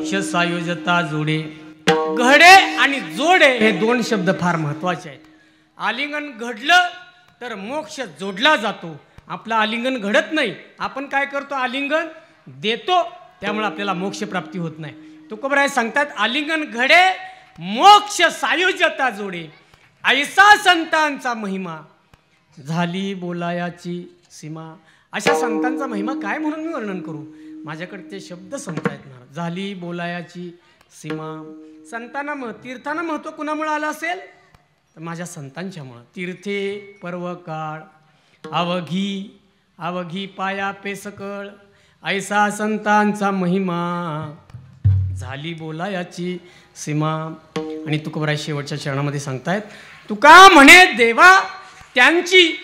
मोक्ष सायुजता जोडे. घडे आणि जोडे हे दोन शब्द फार महत्त्वाचे आहेत. आलिंगन घडलं तर मोक्ष जोडला जातो. आपलं आलिंगन घडत नाही, आपण काय करतो, आलिंगन देतो, त्यामुळे आपल्याला मोक्ष प्राप्ती होत नाही. तुकोबराय सांगतात, आलिंगन घडे मोक्ष सायुज्यता जोडे, ऐसा संतांचा महिमा झाली बोलायाची सीमा. अशा संतांचा महिमा काय म्हणून मी वर्णन करू, माझ्याकडे ते शब्द सांगता येणार. झाली बोलायाची सीमा. संतांना तीर्थांना महत्त्व कुणामुळे आलं असेल तर माझ्या संतांच्यामुळं. तीर्थे पर्व काळ अवघी अवघी पाया पेसकळ, ऐसा संतांचा महिमा झाली बोलायाची सीमा. आणि तुकोबराय शेवटच्या चरणामध्ये सांगतायत, तुका म्हणे देवा त्यांची,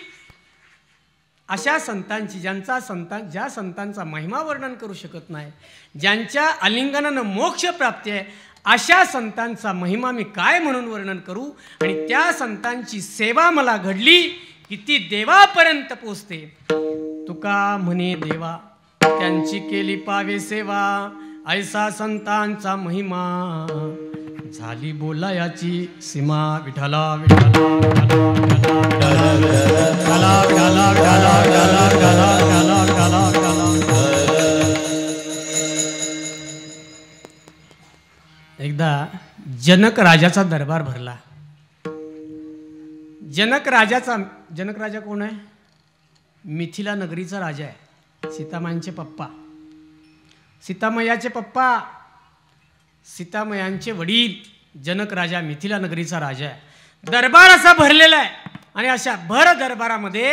अशा संतांची ज्या संतांचा महिमा वर्णन करू शकत नाही, ज्यांच्या आलिंगनानं मोक्ष प्राप्ती आहे, अशा संतांचा महिमा मी काय म्हणून वर्णन करू. आणि त्या संतांची सेवा मला घडली की ती देवापर्यंत पोचते. तुका म्हणे देवा त्यांची केली पावे सेवा, ऐसा संतांचा महिमा झाली बोलायाची सीमा. विठ्ठला विठ्ठला एकदा जनक राजाचा दरबार भरला. जनक राजा कोण आहे? मिथिला नगरीचा राजा आहे. सीतामायांचे पप्पा, सीतामयाचे पप्पा, सीतामयांचे वडील जनक राजा मिथिला नगरीचा राजा आहे. दरबार असा भरलेला आहे आणि अशा भर दरबारामध्ये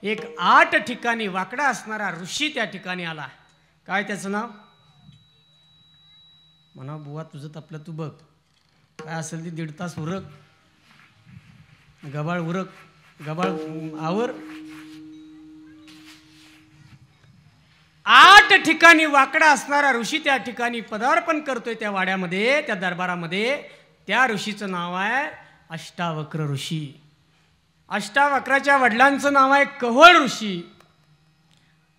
एक 8 ठिकाणी वाकडा असणारा ऋषी त्या ठिकाणी आला. काय त्याचं नाव? म्हणा बुवा तुझं तपलं तू बघ, काय असेल ते 1.5 तास उरक, गबाळ उरक, गबाळ आवर. 8 ठिकाणी वाकडा असणारा ऋषी त्या ठिकाणी पदार्पण करतोय त्या वाड्यामध्ये, त्या दरबारामध्ये. त्या ऋषीचं नाव आहे अष्टावक्र ऋषी. अष्टावक्राच्या वडिलांचं नाव आहे कहोळ ऋषी.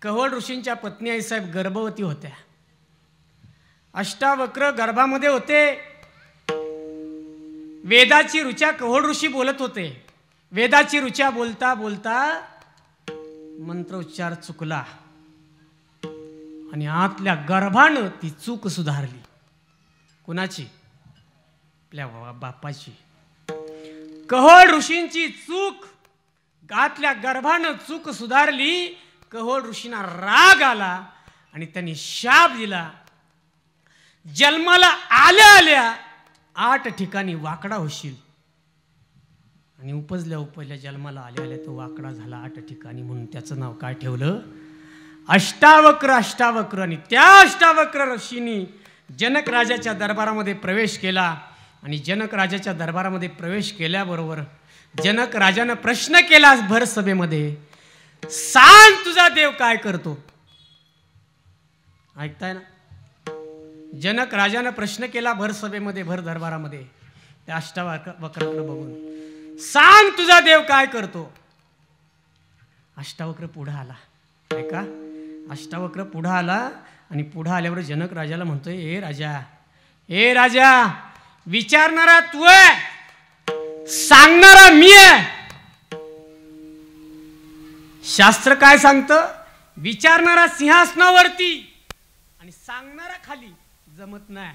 कहोळ ऋषींच्या पत्नी आईसाहेब गर्भवती होत्या. अष्टावक्र गर्भामध्ये होते. वेदाची ऋचा कहोळ ऋषी बोलत होते. वेदाची ऋचा बोलता बोलता मंत्रोच्चार चुकला आणि आतल्या गर्भानं ती चूक सुधारली. कुणाची? आपल्या बापाची. कहोळ ऋषींची चूक, आतल्या गर्भानं चूक सुधारली. कहोळ ऋषींना राग आला आणि त्यांनी शाप दिला, जन्माला आल्या आल्या 8 ठिकाणी वाकडा होशील. आणि उपजल्या जन्माला आल्या आल्या तो वाकडा झाला 8 ठिकाणी. म्हणून त्याचं नाव काय ठेवलं? अष्टावक्र. अष्टावक्र. आणि त्या अष्टावक्र ऋषींनी जनक राजाच्या दरबारामध्ये प्रवेश केला. आणि जनक राजाच्या दरबारामध्ये प्रवेश केल्याबरोबर जनक राजानं प्रश्न केला भर सभेमध्ये, सांग तुझा देव काय करतो. ऐकताय ना? जनक राजानं प्रश्न केला भर सभेमध्ये, भर दरबारामध्ये, त्या अष्टावक्राकडे बघून, सांग तुझा देव काय करतो. अष्टावक्र पुढे आला. ऐका, अष्टावक्र पुढे आला आणि पुढे आल्यावर जनक राजाला म्हणतोय, ए राजा, विचारणारा तू आहे, सांगणारा मी आहे. शास्त्र काय सांगतं? विचारणारा सिंहासनावरती आणि सांगणारा खाली. जमत नाही.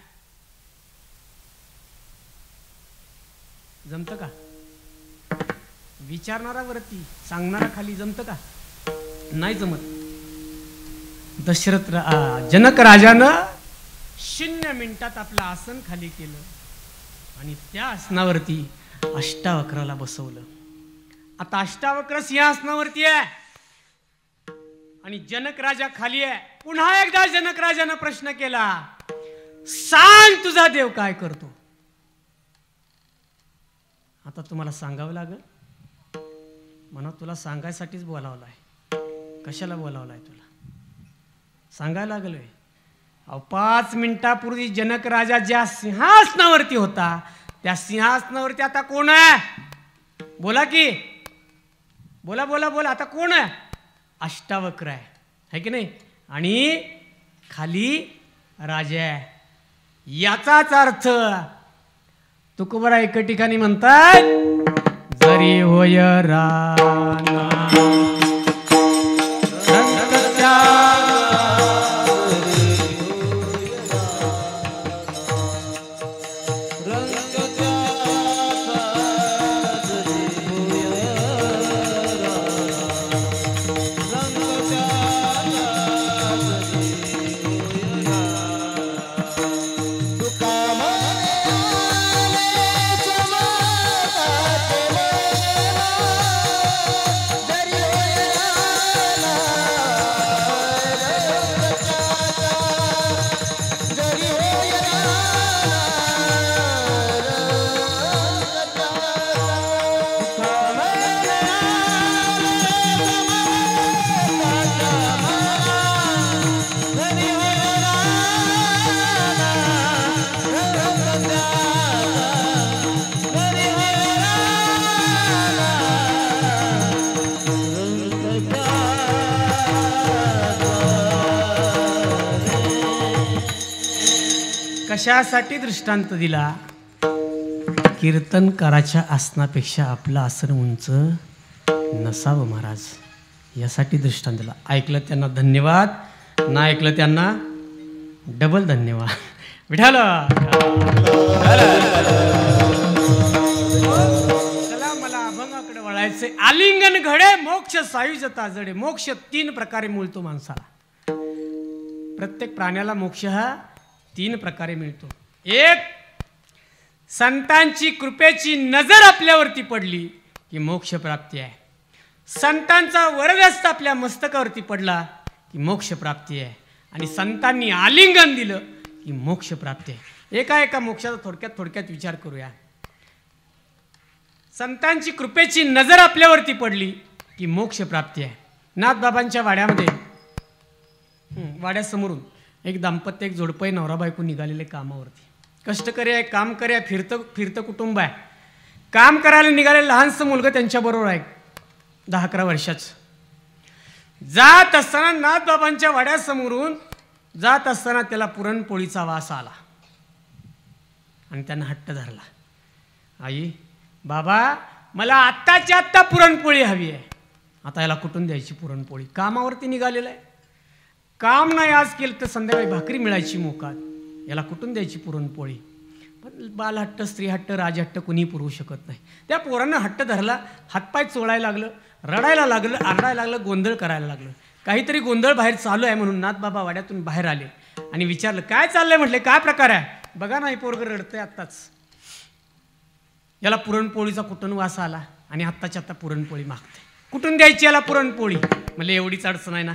जमतं का? विचारणारा वरती, सांगणारा खाली. जमतं का? नाही जमत. जनक राजानं 0 मिनिटात आपलं आसन खाली केलं आणि त्या आसनावरती अष्टावक्राला बसवलं. आता अष्टावक्र सिंहासनावरती आहे आणि जनक राजा खाली आहे. पुन्हा एकदा जनक राजानं प्रश्न केला, सांग तुझा देव काय करतो. आता तुम्हाला सांगावं लागेल. म्हणा तुला सांगायसाठीच बोलावलाय. कशाला बोलावलाय तुला? सांगायला लागलोय. 5 मिनिटापूर्वी जनक राजा ज्या सिंहासनावरती होता त्या सिंहासनावरती आता कोण आहे? बोला की, बोला बोला बोला. आता कोण आहे? अष्टावक्र आहे की नाही? आणि खाली राजा आहे. याचाच अर्थ तुकोबरा एका ठिकाणी म्हणतात, जरी होय राना कशासाठी दृष्टांत दिला? कीर्तनकाराच्या आसनापेक्षा आपलं आसन उंच नसावं महाराज, यासाठी दृष्टांत दिला. ऐकलं त्यांना धन्यवाद, ना ऐकलं त्यांना डबल धन्यवाद. विठाल चला, मला अभंगाकडे वळायचे. आलिंगन घडे मोक्ष सायुजता जडे. मोक्ष 3 प्रकारे मिळतो माणसाला. प्रत्येक प्राण्याला मोक्ष हा 3 प्रकारे मिळतो. एक, संतांची कृपेची नजर आपल्यावरती पडली की मोक्ष प्राप्ती आहे. संतांचा वरदहस्त आपल्या मस्तकावरती पडला की मोक्ष प्राप्ती आहे. आणि संतांनी आलिंगन दिलं की मोक्ष प्राप्ती आहे. एका मोक्षाचा थोडक्यात विचार करूया. संतांची कृपेची नजर आपल्यावरती पडली की मोक्ष प्राप्ती आहे. नाथबाबांच्या वाड्यासमोरून एक दाम्पत्य, एक जोडपं, नवरा बायको निघालेले कामावरती. कष्टकरी आहे, काम करे, फिरतं कुटुंब आहे. काम करायला निघाले लहानसं मुलगा त्यांच्याबरोबर आहे, 10-11 वर्षाचं. जात असताना नाथबाबांच्या वाड्यासमोरून जात असताना त्याला पुरणपोळीचा वास आला आणि त्यानं हट्ट धरला, आई बाबा मला आत्ताच्या आत्ता पुरणपोळी हवी आहे. आता याला कुठून द्यायची पुरणपोळी? कामावरती निघालेला आहे, काम नाही आज केलं तर संध्याकाळी भाकरी मिळायची मोकात, याला कुठून द्यायची पुरणपोळी? पण बालहट्ट, स्त्रीहट्ट, राजहट्ट कुणी पुरवू शकत नाही. त्या पोरानं हट्ट धरला, हातपाय चोळायला लागलं, रडायला लागलं, आरडायला लागलं, गोंधळ करायला लागलं. काहीतरी गोंधळ बाहेर चालू आहे म्हणून नाथबाबा वाड्यातून बाहेर आले आणि विचारलं, काय चाललंय? म्हटले, काय प्रकार आहे? बघा ना, हे पोरगं रडतंय आत्ताच, याला पुरणपोळीचा कुठून वास आला आणि आत्ताच्या आत्ता पुरणपोळी मागते, कुठून द्यायची याला पुरणपोळी? म्हणले, एवढीच अडचण आहे ना,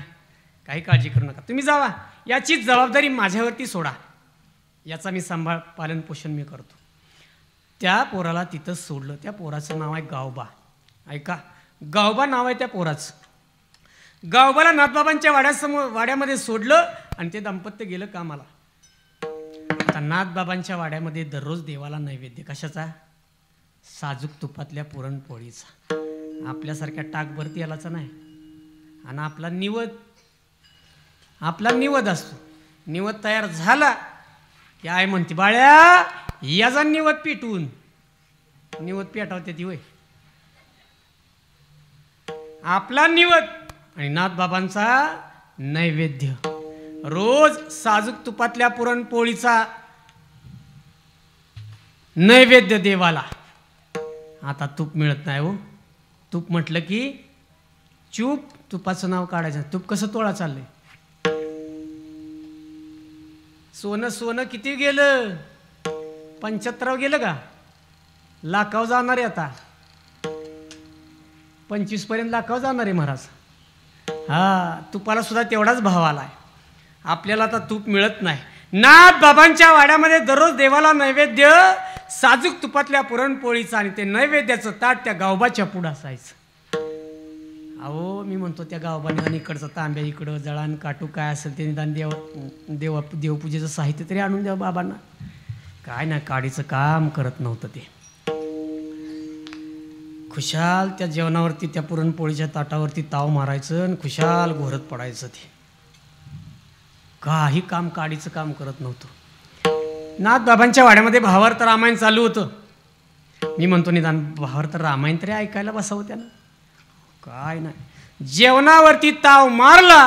काही काळजी करू नका, तुम्ही जावा, याची जबाबदारी माझ्यावरती सोडा, याचा मी सांभाळ पालन पोषण मी करतो. त्या पोराला तिथं सोडलं. त्या पोराचं नाव आहे गावबा. ऐका, गावबा नाव आहे त्या पोराचं. गावबाला नाथबाबांच्या वाड्यामध्ये सोडलं आणि ते दाम्पत्य गेलं कामाला. आता नाथबाबांच्या वाड्यामध्ये दररोज देवाला नैवेद्य कशाचा? साजूक तुपातल्या पुरणपोळीचा. आपल्यासारख्या टाकभरती यालाचा नाही. आणि आपला निवद असतो. निवद तयार झाला की आई म्हणते, बाळ्या याचा निवद पिटवून. निवद पेटवते ती होय, आपला निवद आणि नाथबाबांचा नैवेद्य. रोज साजूक तुपातल्या पुरणपोळीचा नैवेद्य देवाला. आता तूप मिळत नाही हो. तूप म्हटलं की चूप, तुपाचं नाव काढायचं. तूप कसं तोळा चाललंय? सोनं किती गेलं? 75 गेलं का? लाखाव जाणार आहे आता, 25 पर्यंत लाखाव जाणार आहे महाराज. हा, तुपाला सुद्धा तेवढाच भाव आलाय. आपल्याला आता तूप मिळत नाही. नाथबाबांच्या वाड्यामध्ये दररोज देवाला नैवेद्य साजूक तुपातल्या पुरणपोळीचा आणि ते नैवेद्याचं ताट त्या गावबाच्या पुढं असायचं. अहो, मी म्हणतो त्या गावबाने आणि इकडचं तांब्या, इकडं जळान काटू काय असेल ते निदान देवपूजेचं साहित्य तरी आणून द्यावं बाबांना. काय नाही, काडीचं काम करत नव्हतं ते. खुशाल त्या जेवणावरती, त्या पुरणपोळीच्या ताटावरती ताव मारायचं आणि खुशाल घोरत पडायचं. ते काही काम, काडीचं काम करत नव्हतं. नाथबाबांच्या वाड्यामध्ये भावार्थ रामायण चालू होतं. मी म्हणतो निदान भावार्थ रामायण तरी ऐकायला बसावं त्यानं. काय नाही, जेवणावरती ताव मारला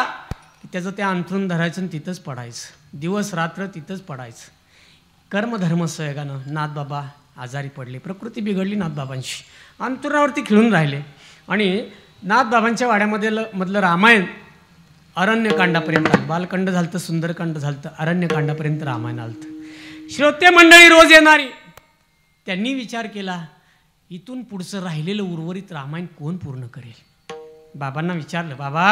की त्याचं ते अंथरून धरायचं आणि तिथंच पडायचं, दिवस रात्र तिथंच पडायचं. कर्मधर्म सहयोगानं नाथबाबा आजारी पडले, प्रकृती बिघडली नाथबाबांची, अंतुरावरती खिळून राहिले. आणि नाथबाबांच्या वाड्यामध्ये मधलं रामायण अरण्यकांडापर्यंत आलं. बालकांड झालं तर, सुंदरकांड झालं तर, अरण्यकांडापर्यंत रामायण आलं. श्रोते मंडळी रोज येणारी त्यांनी विचार केला, इथून पुढचं राहिलेलं उर्वरित रामायण कोण पूर्ण करेल. बाबांना विचारलं, बाबा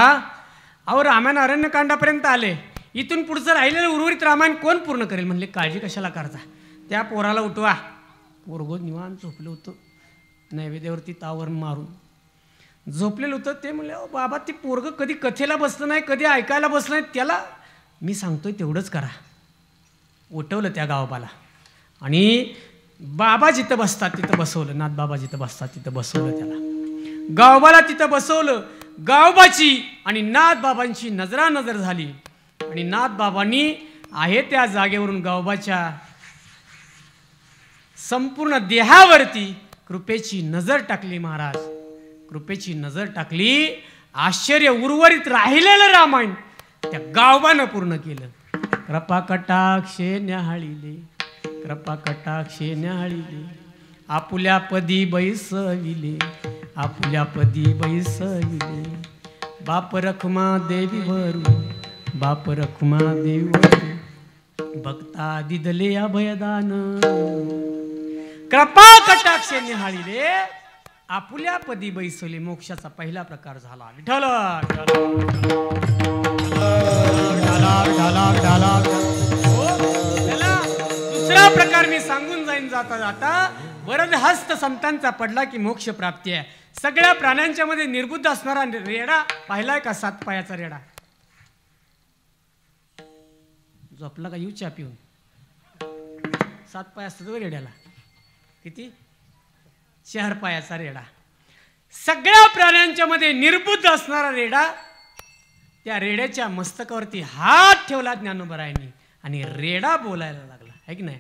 अहो रामायण अरण्यकांडापर्यंत आले, इथून पुढचं राहिलेलं उर्वरित रामायण कोण पूर्ण करेल. म्हणले काळजी कशाला करता, त्या पोराला उठवा. पोरगो निवांत झोपलं होतं, नैवेद्यावरती तावर मारून झोपलेलं होतं. ते म्हणले, अहो बाबा ते पोरगं कधी कथेला बसलं नाही, कधी ऐकायला बसलं नाही, त्याला मी सांगतोय तेवढंच करा. उठवलं त्या गावबाला आणि बाबा जिथं बसतात तिथं बसवलं. नाथबाबा जिथं बसतात तिथं बसवलं त्याला. गावबाला तिथं बसवलं. गावबाची आणि नाथबाबांची नजरानजर झाली आणि नाथबाबांनी आहे त्या जागेवरून गावबाच्या संपूर्ण देहावरती कृपेची नजर टाकली. महाराज कृपेची नजर टाकली. आश्चर्य, उर्वरित राहिलेलं रामायण त्या गावबानं पूर्ण केलं. कृपा कटाक्षे न्याहाळिले, कृपा कटाक्षे न्याहाळिले, आपुल्या पदी बैसविले, आपुल्या पदी बैसविले. बाप रखुमा देवी वरू, बाप रखुमा देवी वरू, भक्ता दिदले अभयदान. कृपा कटाक्षे न्याहाळिले, आपुल्या पदी बैसवले. मोक्षाचा पहिला प्रकार झाला. विठ्ठल दुसरा प्रकार मी सांगून जाईन जाता जाता. वरदहस्त संतांचा पडला की मोक्ष प्राप्ती आहे. सगळ्या प्राण्यांच्या मध्ये निर्बुद्ध असणारा रेडा पाहिलाय का? 7 पायाचा रेडा. झोपला का? येऊ चा पिऊन. 7 पाय असतात रेड्याला. किती? 4 पायाचा रेडा. सगळ्या प्राण्यांच्या मध्ये निर्बुद्ध असणारा रेडा. त्या रेड्याच्या मस्तकावरती हात ठेवला ज्ञानोबरायांनी आणि रेडा बोलायला लागला. है की नाही?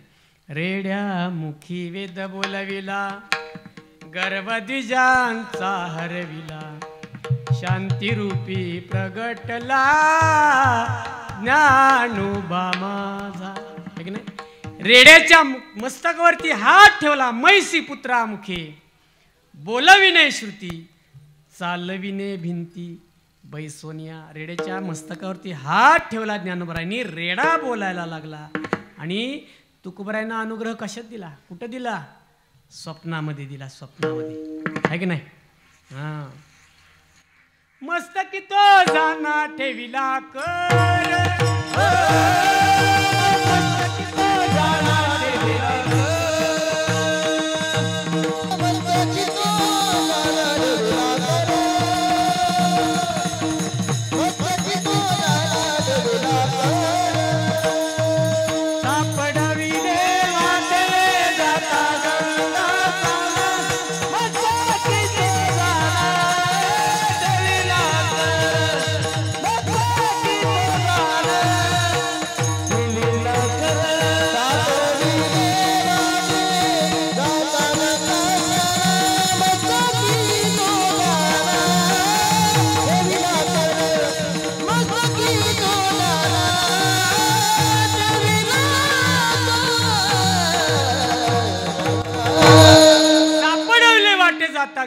रेड्या मुखी वेद बोलविला, गर्भद्विजांचा हरविला, शांतिरूपी प्रगटला ज्ञानोबा माझा. है की नाही? रेड्याच्या मस्तकावरती हात ठेवला. मैसी पुत्रा मुखे बोलविने श्रुती, चालविने भिंती बैसोनिया. रेड्याच्या मस्तकावरती हात ठेवला ज्ञानोबरायांनी. रेडा बोलायला लागला. आणि तुकोबरायांना अनुग्रह कशात दिला? कुठं दिला? स्वप्नामध्ये दिला. स्वप्नामध्ये. आहे की नाही? हा. मस्तकी तो जाना ठेविला कर, मस्तकी तो जाना ठेविला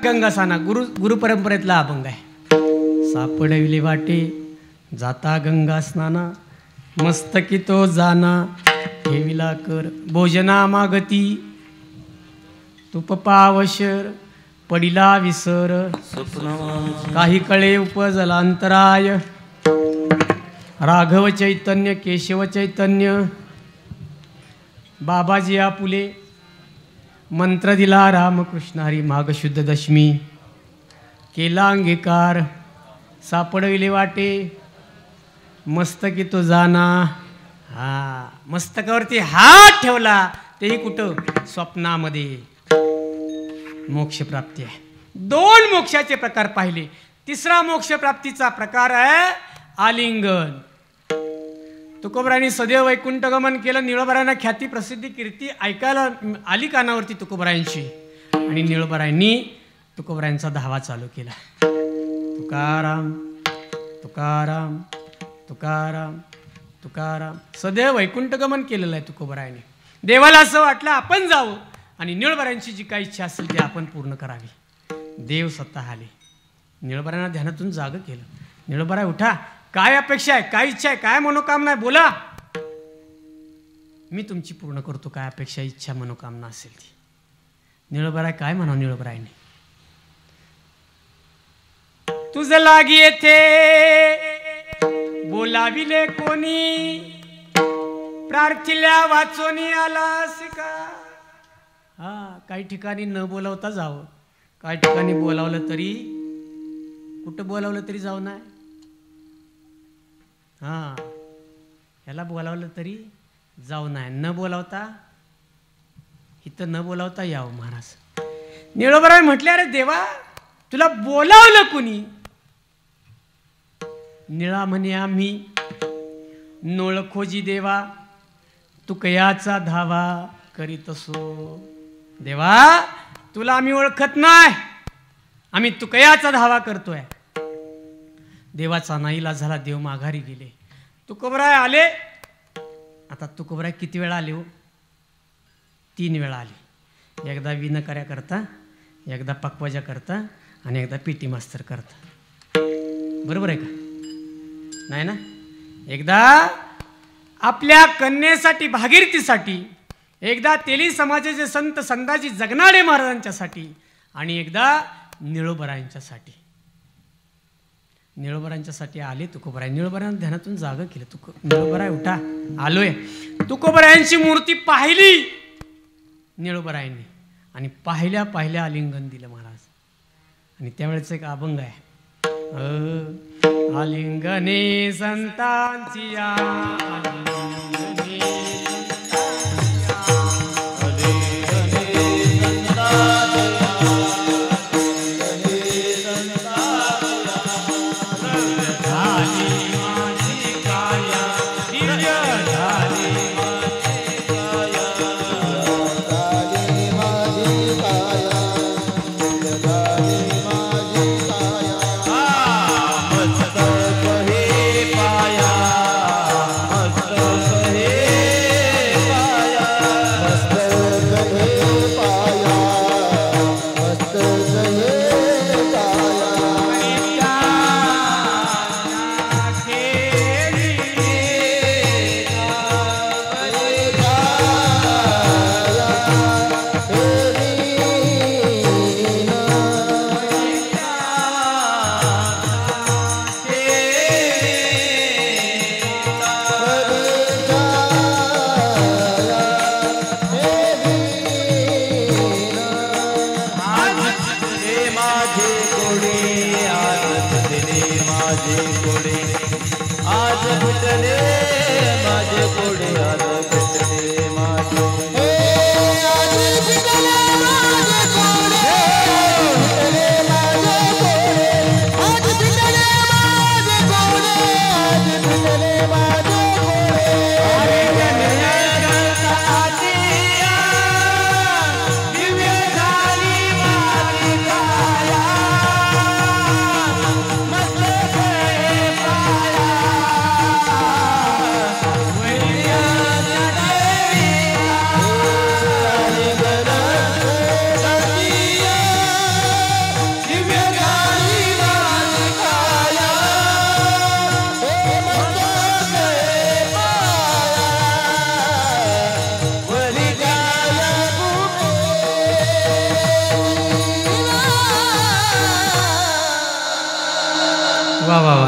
गंगासाना. गुरु परंपरेतला अभंग आहे. सापडविले वाटे जाता गंगा स्नाना, मस्तकी तो जाना ठेविला कर. भोजना मागती तुप पावशर, पडिला विसर काही कळे उपजला अंतराय. राघव चैतन्य केशव चैतन्य बाबाजी आपुले. मंत्र दिला रामकृष्ण हरी. माघ शुद्ध दशमी केला अंगीकार. सापडविले वाटे मस्तकी तो जाना. हा, मस्तकावरती हात ठेवला. तेही कुठं? स्वप्नामध्ये. मोक्ष प्राप्ती आहे. 2 मोक्षाचे प्रकार पाहिले. तिसरा मोक्ष प्राप्तीचा प्रकार आहे आलिंगन. तुकोबरायांनी सदैव वैकुंठगमन केलं. निळोबरायांना ख्याती प्रसिद्धी कीर्ती ऐकायला आली कानावरती तुकोबरायांची. आणि निळोबरायांनी तुकोबरायांचा धावा चालू केला. तुकाराम तुकाराम तुकाराम तुकाराम. सदैव वैकुंठगमन केलेलं आहे तुकोबरायांनी. देवाला असं वाटलं आपण जावं आणि निळोबरायांची जी काही इच्छा असेल ती आपण पूर्ण करावी. देव स्वतः आले. निळोबरायांना ध्यानातून जागं केलं. निळोबराय उठा, काय अपेक्षा आहे, काय इच्छा आहे, काय मनोकामना आहे, बोला, मी तुमची पूर्ण करतो. काय अपेक्षा इच्छा मनोकामना असेल ती. निळोबराय काय म्हणावं निळोबरायने, तुझ लागी येथे बोलाविले कोणी, प्रार्थिल्या वाचोनी आलास का. हा, काही ठिकाणी न बोलावता जावं, काही ठिकाणी बोलावलं तरी, कुठं बोलावलं तरी जाऊ नाही. हा, ह्याला बोलावलं तरी जाऊ नाही, न बोलावता इथं न बोलावता यावं. महाराज निळोबराय म्हटले, अरे देवा तुला बोलावलं कुणी. निळा म्हणे, आम्ही नोळखोजी देवा तुकयाचा धावा करीत असो. देवा तुला आम्ही ओळखत नाही, आम्ही तुकयाचा धावा करतोय. देवाचा नाईलाज झाला, देव माघारी गेले. तुकोबराय आले. आता तुकोबराय किती वेळा आले हो, 3 वेळा आले. एकदा विनकऱ्या करता, एकदा पक्वाजा करता आणि एकदा पीटी मास्तर करता. बरोबर आहे का नाही ना. एकदा आपल्या कन्येसाठी भागीरथीसाठी, एकदा तेली समाजाचे संत संताजी जगनाडे महाराजांच्यासाठी आणि एकदा निळोबरायांच्यासाठी. निळोबरायांच्यासाठी आले तुकोबराय. निळोबरायांना ध्यानातून जागं केलं. निळोबराय उठा, आलोय. तुकोबरायांची मूर्ती पाहिली निळोबरायांनी आणि पाहिल्या पाहिल्या आलिंगन दिलं महाराज. आणि त्यावेळेच एक अभंग आहे, आलिंगने संतांची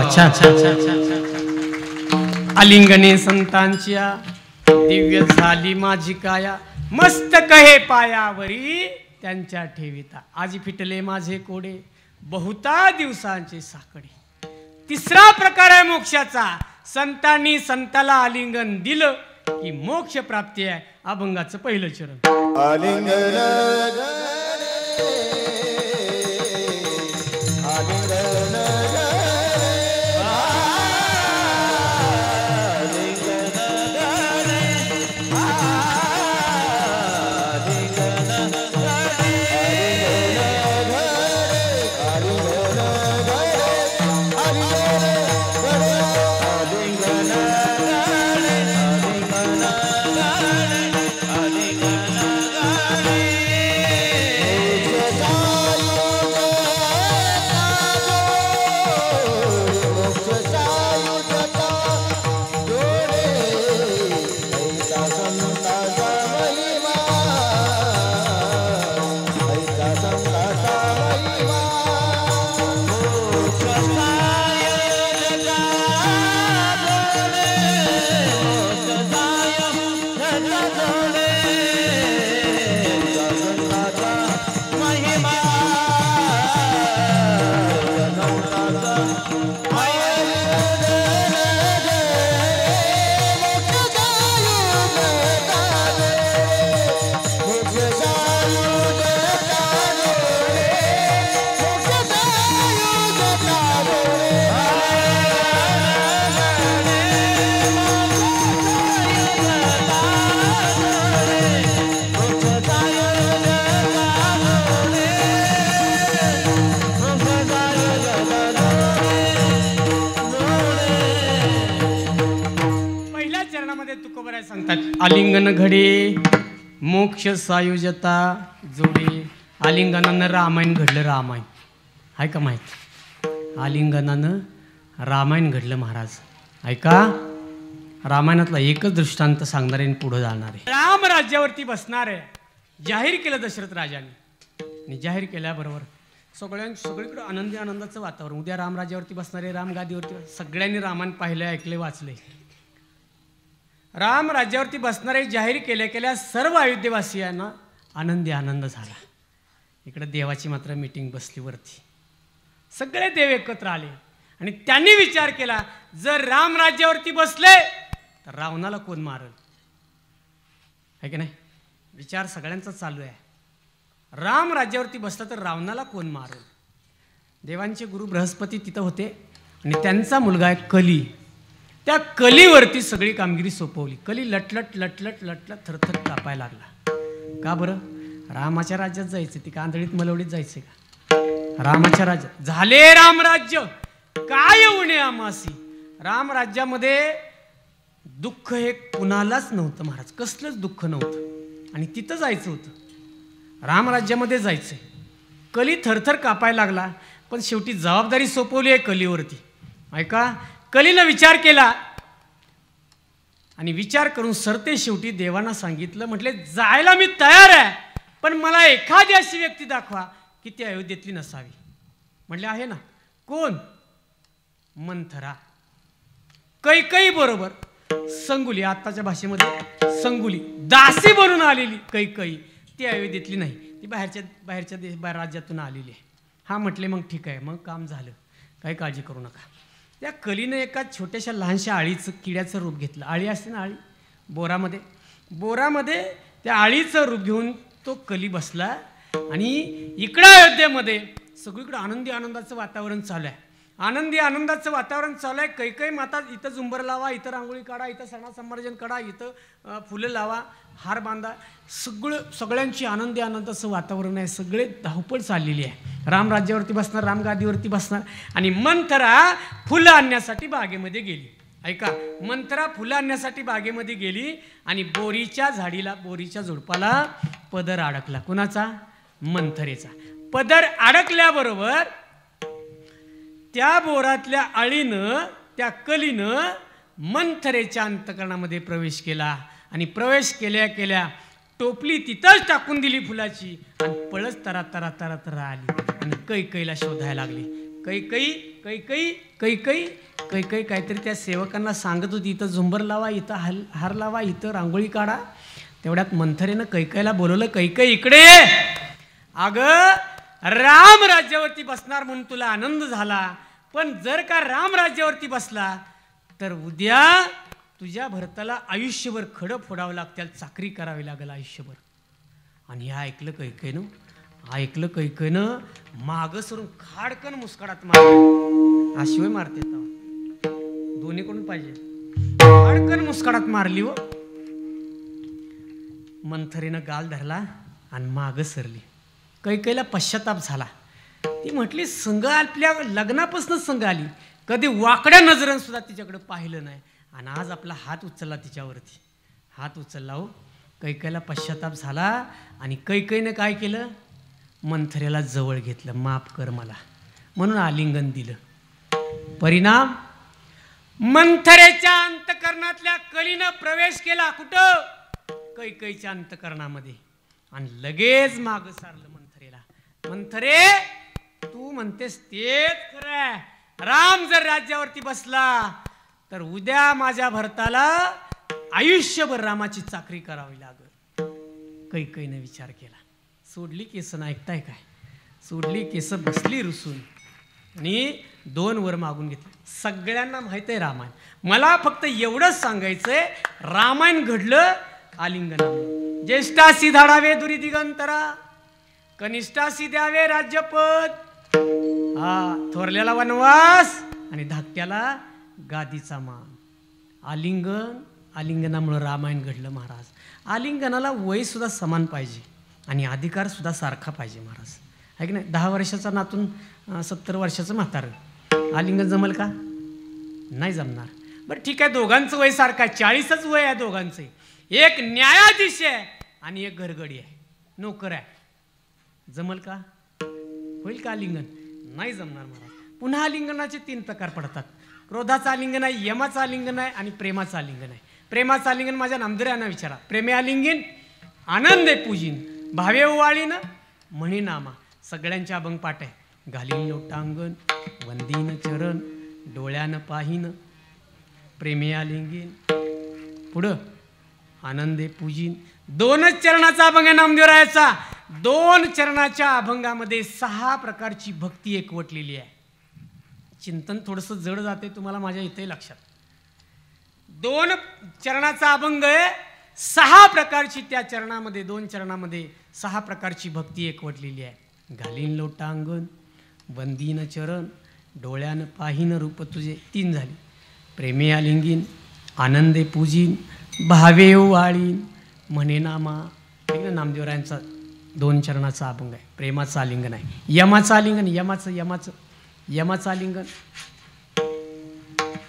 छान छान छान छान. आलिंगने संतांच्या दिव्य झाली माझी काया, मस्तक हे पायावरी त्यांच्या ठेविता. आजी फिटले माझे कोडे बहुता दिवसांचे साकडे. तिसरा प्रकार आहे मोक्षाचा. संतांनी संताला आलिंगन दिलं की मोक्ष प्राप्ती आहे. अभंगाचं पहिलं चरण. आलिंगन आलिंगन रामायणामध्ये तुकोबराय सांगतात, आलिंगन घडे मोक्ष सायुजता जोडे. आलिंगनानं रामायण घडलं. रामायण आहे का माहीत? आलिंगनानं रामायण घडलं महाराज. ऐका, रामायणातला एकच दृष्टांत सांगणारे आणि पुढे जाणारे. राम राज्यावरती बसणार आहे, जाहीर केलं दशरथ राजाने. आणि जाहीर केल्याबरोबर सगळीकडे आनंदी आनंदाचं वातावरण. उद्या राम राज्यावरती बसणारे, राम गादीवरती. सगळ्यांनी रामायण पाहिलं, ऐकले, वाचले. राम राज्यावरती बसणारे जाहीर केल्या सर्व अयोध्येवासियांना आनंदी आनंद झाला. इकडे देवाची मात्र मीटिंग बसली वरती. सगळे देव एकत्र आले आणि त्यांनी विचार केला, जर राम राज्यावरती बसले तर रावणाला कोण मारल? आहे की नाही? विचार सगळ्यांचा चालू आहे. राम राज्यावरती बसला तर रावणाला कोण मारल? देवांचे गुरु बृहस्पती तिथं होते आणि त्यांचा मुलगा आहे कली. त्या कलीवरती सगळी कामगिरी सोपवली. कली लटलट लटलट लटलट थरथर कापायला लागला. का बरं? रामाच्या राज्यात जायचं, ती कांदळीत मलवडीत जायचे का? रामाच्या राज्यात झाले रामराज्य, काय उणे आमासी. राम राज्यामध्ये दुःख हे कुणालाच नव्हतं महाराज, कसलंच दुःख नव्हतं. आणि तिथं जायचं होतं, रामराज्यामध्ये जायचंय. कली थरथर कापायला लागला, पण शेवटी जबाबदारी सोपवली आहे कलीवरती. ऐका, कलीनं विचार केला आणि विचार करून सरते शेवटी देवांना सांगितलं, म्हटले जायला मी तयार आहे, पण मला एखादी अशी व्यक्ती दाखवा की ती अयोध्येतली नसावी. म्हटले आहे ना. कोण? मंथरा. कैकई बरोबर संगुली, आत्ताच्या भाषेमध्ये संगुली, दासी बनून आलेली कैकई. ती अयोध्येतली नाही, ती बाहेरच्या राज्यातून आलेली आहे. हा म्हटले मग ठीक आहे, मग काम झालं, काही काळजी करू नका. त्या कलीनं एका छोट्याशा लहानशा आळीचं, किड्याचं रूप घेतलं. आळी असते ना, आळी बोरामध्ये त्या आळीचं रूप घेऊन तो कली बसला. आणि इकडं अयोध्येमध्ये सगळीकडे आनंदी आनंदाचं वातावरण चालू आहे. आनंदी आनंदाचं वातावरण चालू आहे. कैकई माता इथं झुंबर लावा, इथं रांगोळी काढा, इथं सणा संवर्जन काढा, इथं फुलं लावा, हार बांधा. सगळ्यांची आनंदी आनंदाचं वातावरण आहे. सगळे धावपळ चाललेली आहे. राम राज्यावरती बसणार, राम गादीवरती बसणार. आणि मंथरा फुलं आणण्यासाठी बागेमध्ये गेली. ऐका, मंथरा फुलं आणण्यासाठी बागेमध्ये गेली आणि बोरीच्या झुडपाला पदर अडकला. कुणाचा? मंथरेचा. पदर अडकल्याबरोबर त्या बोरातल्या आळीनं, त्या कलीनं मंथरेच्या अंतकरणामध्ये प्रवेश केला. आणि प्रवेश केल्या टोपली तिथंच टाकून दिली फुलाची आणि पळस तरा तरा तरा तरा आली आणि कैकईला शोधायला लागली. कैकई काहीतरी त्या सेवकांना सांगत होती, इथं झुंबर लावा, इथं हार लावा, इथं रांगोळी काढा. तेवढ्यात मंथरेनं कैकईला बोलवलं, कैकई इकडे. अगं, राम राज्यावरती बसणार म्हणून तुला आनंद झाला, पण जर का राम राज्यावरती बसला तर उद्या तुझ्या भरताला आयुष्यभर खडं फोडावं लागतील, चाकरी करावी लागेल आयुष्यभर. आणि हे ऐकलं कैकईनं मागं सरून खाडकन मुस्काडात मारली. शिवाय मारते दोन्ही कोण पाहिजे, खाडकन मुस्काडात मारली. हो, मंथरेनं गाल धरला आणि मागं सरली. कैकईला पश्चाताप झाला. ती म्हटली, संघ आपल्या लग्नापासूनच संघ आली, कधी वाकड्या नजरेनं सुद्धा तिच्याकडे पाहिलं नाही, आणि आज आपला हात उचलला तिच्यावरती. हात उचलला. हो, कैकईला पश्चाताप झाला आणि कैकईने काय केलं? मंथरेला जवळ घेतलं. माफ कर मला म्हणून आलिंगन दिलं. परिणाम, मंथरेच्या अंतकरणातल्या कलीनं प्रवेश केला. कुठं? कैकईच्या अंतकरणामध्ये. आणि लगेच माग सारलं मंथरेला. मंथरे, तू म्हणतेस तेच खरं. राम जर राज्यावरती बसला तर उद्या माझ्या भरताला आयुष्यभर रामाची चाकरी करावी लागल. कैकईने विचार केला. सोडली केसं, ऐकताय काय? सोडली केसं, बसली रुसून आणि 2 वर मागून घेतले. सगळ्यांना माहित आहे रामायण. मला फक्त एवढंच सांगायचंय, रामायण घडलं आलिंगनामुळे. ज्येष्ठासी धाडावे दुरी दिगंतरा, कनिष्ठासी द्यावे राज्यपद. थोरल्याला वनवास आणि धाकट्याला गादीचा मान. आलिंगनामुळे रामायण घडलं महाराज. आलिंगनाला वय सुद्धा समान पाहिजे आणि अधिकार सुद्धा सारखा पाहिजे महाराज. आहे की नाही? 10 वर्षाचा नातून 70 वर्षाचं म्हातारं आलिंगन जमल का? नाही जमणार. बरं ठीक आहे, दोघांचं वय सारखं आहे, 40च वय आहे दोघांचं. एक न्यायाधीश आहे आणि एक घरगडी आहे, नोकर आहे. जमल का? होईल का आलिंगन? नाही जमणार महाराज. पुन्हा आलिंगनाचे 3 प्रकार पडतात. क्रोधाचं आलिंगन आहे, यमाचं आलिंगन आहे आणि प्रेमाचं आलिंगन आहे. प्रेमाचं आलिंगन माझ्या नामदेवांना विचारा. प्रेमे आलिंगन आनंदे पूजिन भावे ओवाळीन म्हणे नामा. सगळ्यांचे अभंग पाठ आहे. घालीन लोटांगण वंदीन चरण डोळ्यानं पाहीन प्रेमे आलिंगन. पुढं आनंदे पूजिन. 2च चरणाचा अभंग आहे नामदेवरायाचा. 2 चरणाच्या अभंगामध्ये 6 प्रकारची भक्ती एकवटलेली आहे. चिंतन थोडंसं जड जाते तुम्हाला माझ्या इथे लक्षात. 2 चरणाचा अभंग आहे, 6 प्रकारची त्या चरणामध्ये 2 चरणामध्ये 6 प्रकारची भक्ती एकवटलेली आहे. घालीन लोटांगण वंदीन चरण डोळ्यानं पाहीन रूप तुझे 3 झाली. प्रेमे आलिंगीन आनंदे पूजीन भावे ओवाळीन म्हणे नामा. नामदेवरायांचा 2 चरणाचा अभंग आहे. प्रेमाचं आलिंगन आहे. यमाचं आलिंगन, यमाचं आलिंगन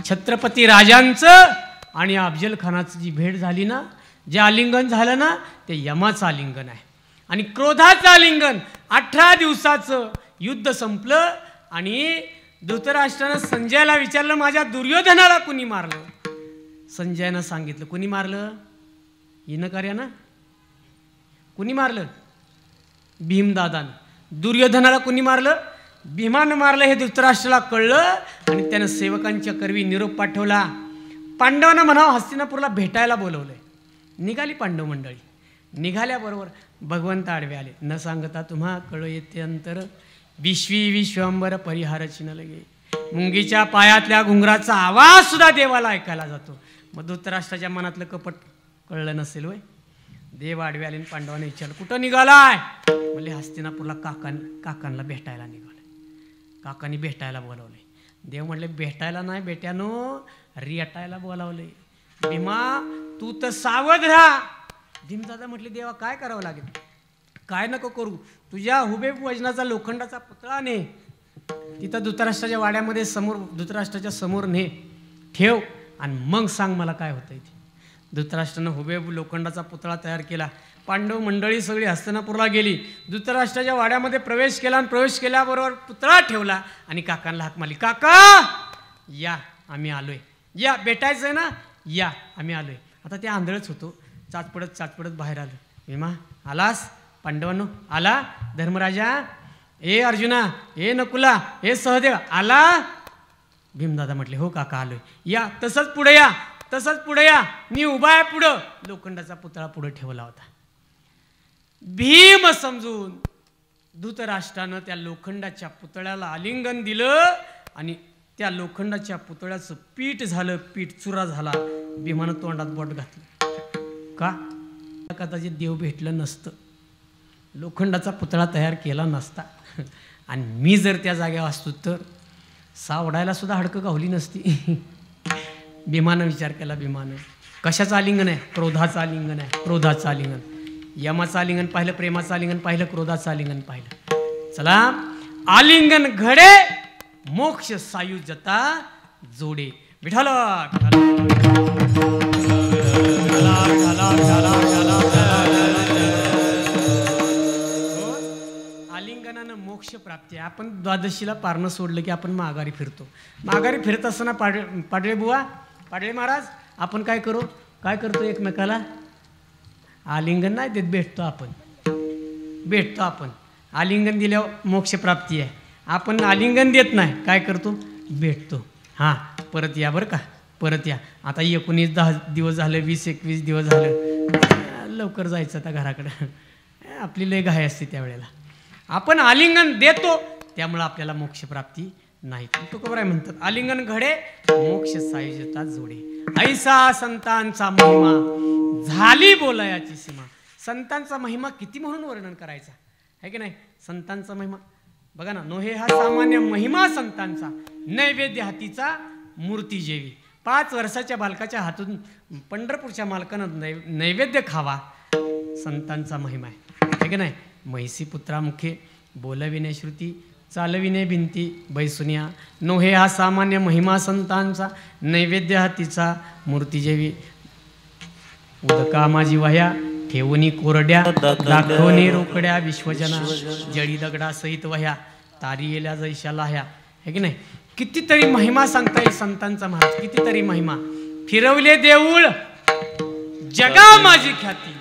छत्रपती राजांचं आणि अफजल खानाचं जी भेट झाली ना, जे आलिंगन झालं ना, ते यमाचं आलिंगन आहे. आणि क्रोधाचं आलिंगन 18 दिवसाचं युद्ध संपलं आणि धृतराष्ट्रानं संजयाला विचारलं, माझ्या दुर्योधनाला कुणी मारलं? संजयानं सांगितलं. कुणी मारलं? हिनं कार्या ना. कुणी मारलं? भीमदादानं. दुर्योधनाला कुणी मारलं? भीमानं मारलं. हे धृतराष्ट्राला कळलं आणि त्यानं सेवकांच्या करवी निरोप पाठवला. पांडवांना म्हणावं हस्तिनापूरला भेटायला बोलवलंय. निघाली पांडव मंडळी. निघाल्याबरोबर भगवंत आडवे आले. न सांगता तुम्हा कळ येते अंतर विश्वी विश्वंबर परिहारची न लगे. मुंगीच्या पायातल्या घुंगराचा आवाज सुद्धा देवाला ऐकायला जातो. मग धृतराष्ट्राच्या मनातलं कपट कळलं नसेल वय. देव आडवे आले. पांडवाने विचारलं, कुठं निघालाय? म्हणजे हस्तिनापूरला काकांना भेटायला निघाले. काकांनी भेटायला बोलावले. देव म्हटले, भेटायला नाही बेट्यानो, रेटायला बोलावले. भीमा तू तर सावध राहा. भीमदादा म्हटले, देवा काय करावं लागेल? काय नको करू, तुझ्या हुबेब वजनाचा लोखंडाचा पुतळा ने तिथं धृतराष्ट्राच्या वाड्यामध्ये समोर, धृतराष्ट्राच्या समोर ने ठेव आणि मग सांग मला काय होतंय ते. धृतराष्ट्रानं हुबेब लोखंडाचा पुतळा तयार केला. पांडव मंडळी सगळी हस्तिनापूरला गेली. धृतराष्ट्राच्या वाड्यामध्ये प्रवेश केला आणि प्रवेश केल्याबरोबर पुतळा ठेवला आणि काकांना हाक मारली, काका या आम्ही आलोय, या भेटायचंय ना, या आम्ही आलोय. आता ते आंधळच होतो. चाचपडत बाहेर आलं. भीमा आलास? पांडवांनो आला? धर्मराजा, ए अर्जुना, ए नकुला, ए सहदेव आला? भीमदादा म्हटले, हो काका आलोय. या तसंच पुढे या, तसंच पुढे या, मी उभा आहे पुढं. लोखंडाचा पुतळा पुढे ठेवला होता. भीम समजून धृतराष्ट्रानं त्या लोखंडाच्या पुतळ्याला आलिंगन दिलं आणि त्या लोखंडाच्या पुतळ्याचं पीठ झालं, पीठ चुरा झाला. भीमानं तोंडात बोट घातलं. का? कदाचित देव भेटलं नसतं, लोखंडाचा पुतळा तयार केला नसता आणि मी जर त्या जागेवर असतो तर सावडायला सुद्धा हडकं गावली नसती. भीमानं विचार केला. भीमानं कशाचं आलिंगन आहे? क्रोधाचं आलिंगन आहे. क्रोधाचं आलिंगन. यमाचं आलिंगन पाहिलं, प्रेमाचं आलिंगन पाहिलं, क्रोधाचं आलिंगन पाहिलं. चला, आलिंगन घडे मोक्ष सायुज्यता जोडे. विठाल आलिंगनानं मोक्ष प्राप्ती आहे. आपण द्वादशीला पारणं सोडलं की आपण माघारी फिरतो. माघारी फिरत असताना पाडळे बुवा, पाडळे महाराज, आपण काय करतो एकमेकाला आलिंगन नाही देत, भेटतो आपण. आलिंगन दिल्यावर मोक्ष प्राप्ती आहे. आपण आलिंगन देत नाही, काय करतो? भेटतो. हां परत या बरं का, परत या. आता 19-10 दिवस झाले, 20-21 दिवस झालं, लवकर जायचं आता घराकडं. आपली लय घाई असते त्यावेळेला. आपण आलिंगन देतो त्यामुळं आपल्याला मोक्ष प्राप्ती नाही. तुकोबराय म्हणतात, आलिंगन घडे मोक्ष सायुज्यता जोडे. ऐसा संतांचा महिमा झाली बोलायाची सीमा. संतांचा महिमा किती म्हणून वर्णन करायचा आहे की नाही? संतांचा महिमा बघा ना, नोहे हा सामान्य महिमा संतांचा, नैवेद्य हातीचा मूर्ती जेवी. 5 वर्षाच्या बालकाच्या हातून पंढरपूरच्या मालकानं नैवेद्य खावा, संतांचा महिमा आहे की नाही? म्हैसी पुत्रा मुखे बोलविणे श्रुती चालविणे भिंती बैसुनिया नोहे हा सामान्य महिमा संतांचा नैवेद्य हातीचा मूर्ती जेवी उदका माझी वह्या ठेवणी कोरड्या दाखवणे रोकड्या विश्वजना जळी दगडा सहित वह्या तारी येल्या जैशाला ह्या है की नाही. कितीतरी महिमा सांगता येईल संतांचा महाराज, कितीतरी महिमा. फिरवले देऊळ जगा माझी ख्याती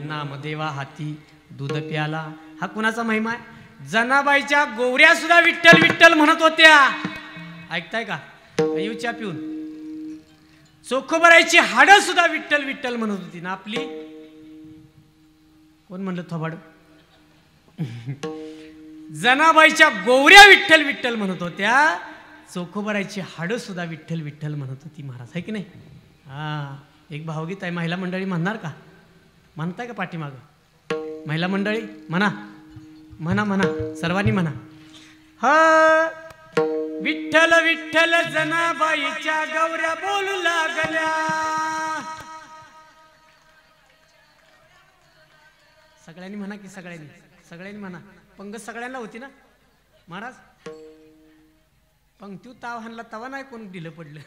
नामदेवा हाती दूध प्याला. हा कुणाचा महिमा आहे? जनाबाईच्या गोवऱ्या सुद्धा विठ्ठल विठ्ठल म्हणत होत्या. ऐकताय का? येऊच्या पिऊन चोखोबरायची हाडं सुद्धा विठ्ठल विठ्ठल म्हणत होती ना आपली. कोण म्हणलं थोबाड? जनाबाईच्या गोवऱ्या विठ्ठल विठ्ठल म्हणत होत्या, चोखोबरायची हाडं सुद्धा विठ्ठल विठ्ठल म्हणत होती महाराज, है की नाही. हा एक भावगीत आहे. महिला मंडळी म्हणणार का? म्हणताय का पाठीमागं? महिला मंडळी म्हणा म्हणा म्हणा, सर्वांनी म्हणा. हा विठ्ठल विठ्ठल जनाबाईच्या गौऱ्या बोलू लागल्या. सगळ्यांनी म्हणा की सगळ्यांनी म्हणा. पंगत सगळ्यांना होती ना महाराज. पंक्ती ताव हाणला तवा नाही कोण दिलं पडलं.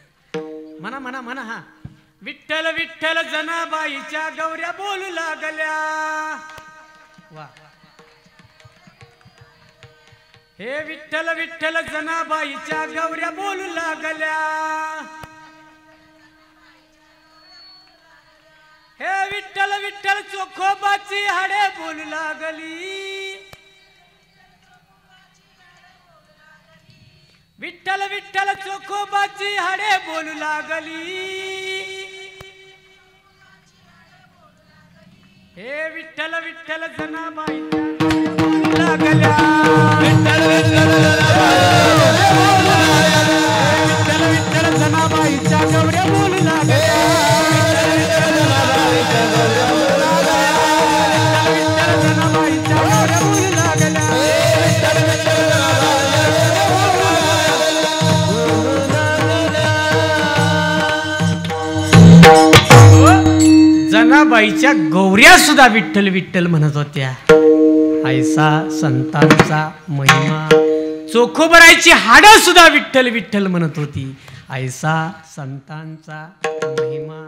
म्हणा म्हणा म्हणा. हा विठ्ठल विठ्ठल जनाबाईच्या गौऱ्या बोलू लागल्या. वा. हे विठ्ठल विठ्ठल जनाबाईच्या गौऱ्या बोलू लागल्या. हे विठ्ठल विठ्ठल चोखोबाची हाडे बोलू लागली. विठ्ठल विठ्ठल चोखोबाची हाडे बोलू लागली. हे विठ्ठल विठ्ठल जनाबाईच्या बोलू लागल्या. विठ्ठल विठ्ठल जनाबाईच्या गौऱ्या बोलू लागल्या. जनाबाईच्या गौऱ्या सुद्धा विठ्ठल विठ्ठल म्हणत होत्या. ऐसा संतांचा महिमा. चोखोबरायची हाडं सुद्धा विठ्ठल विठ्ठल म्हणत होती. ऐसा संतांचा महिमा,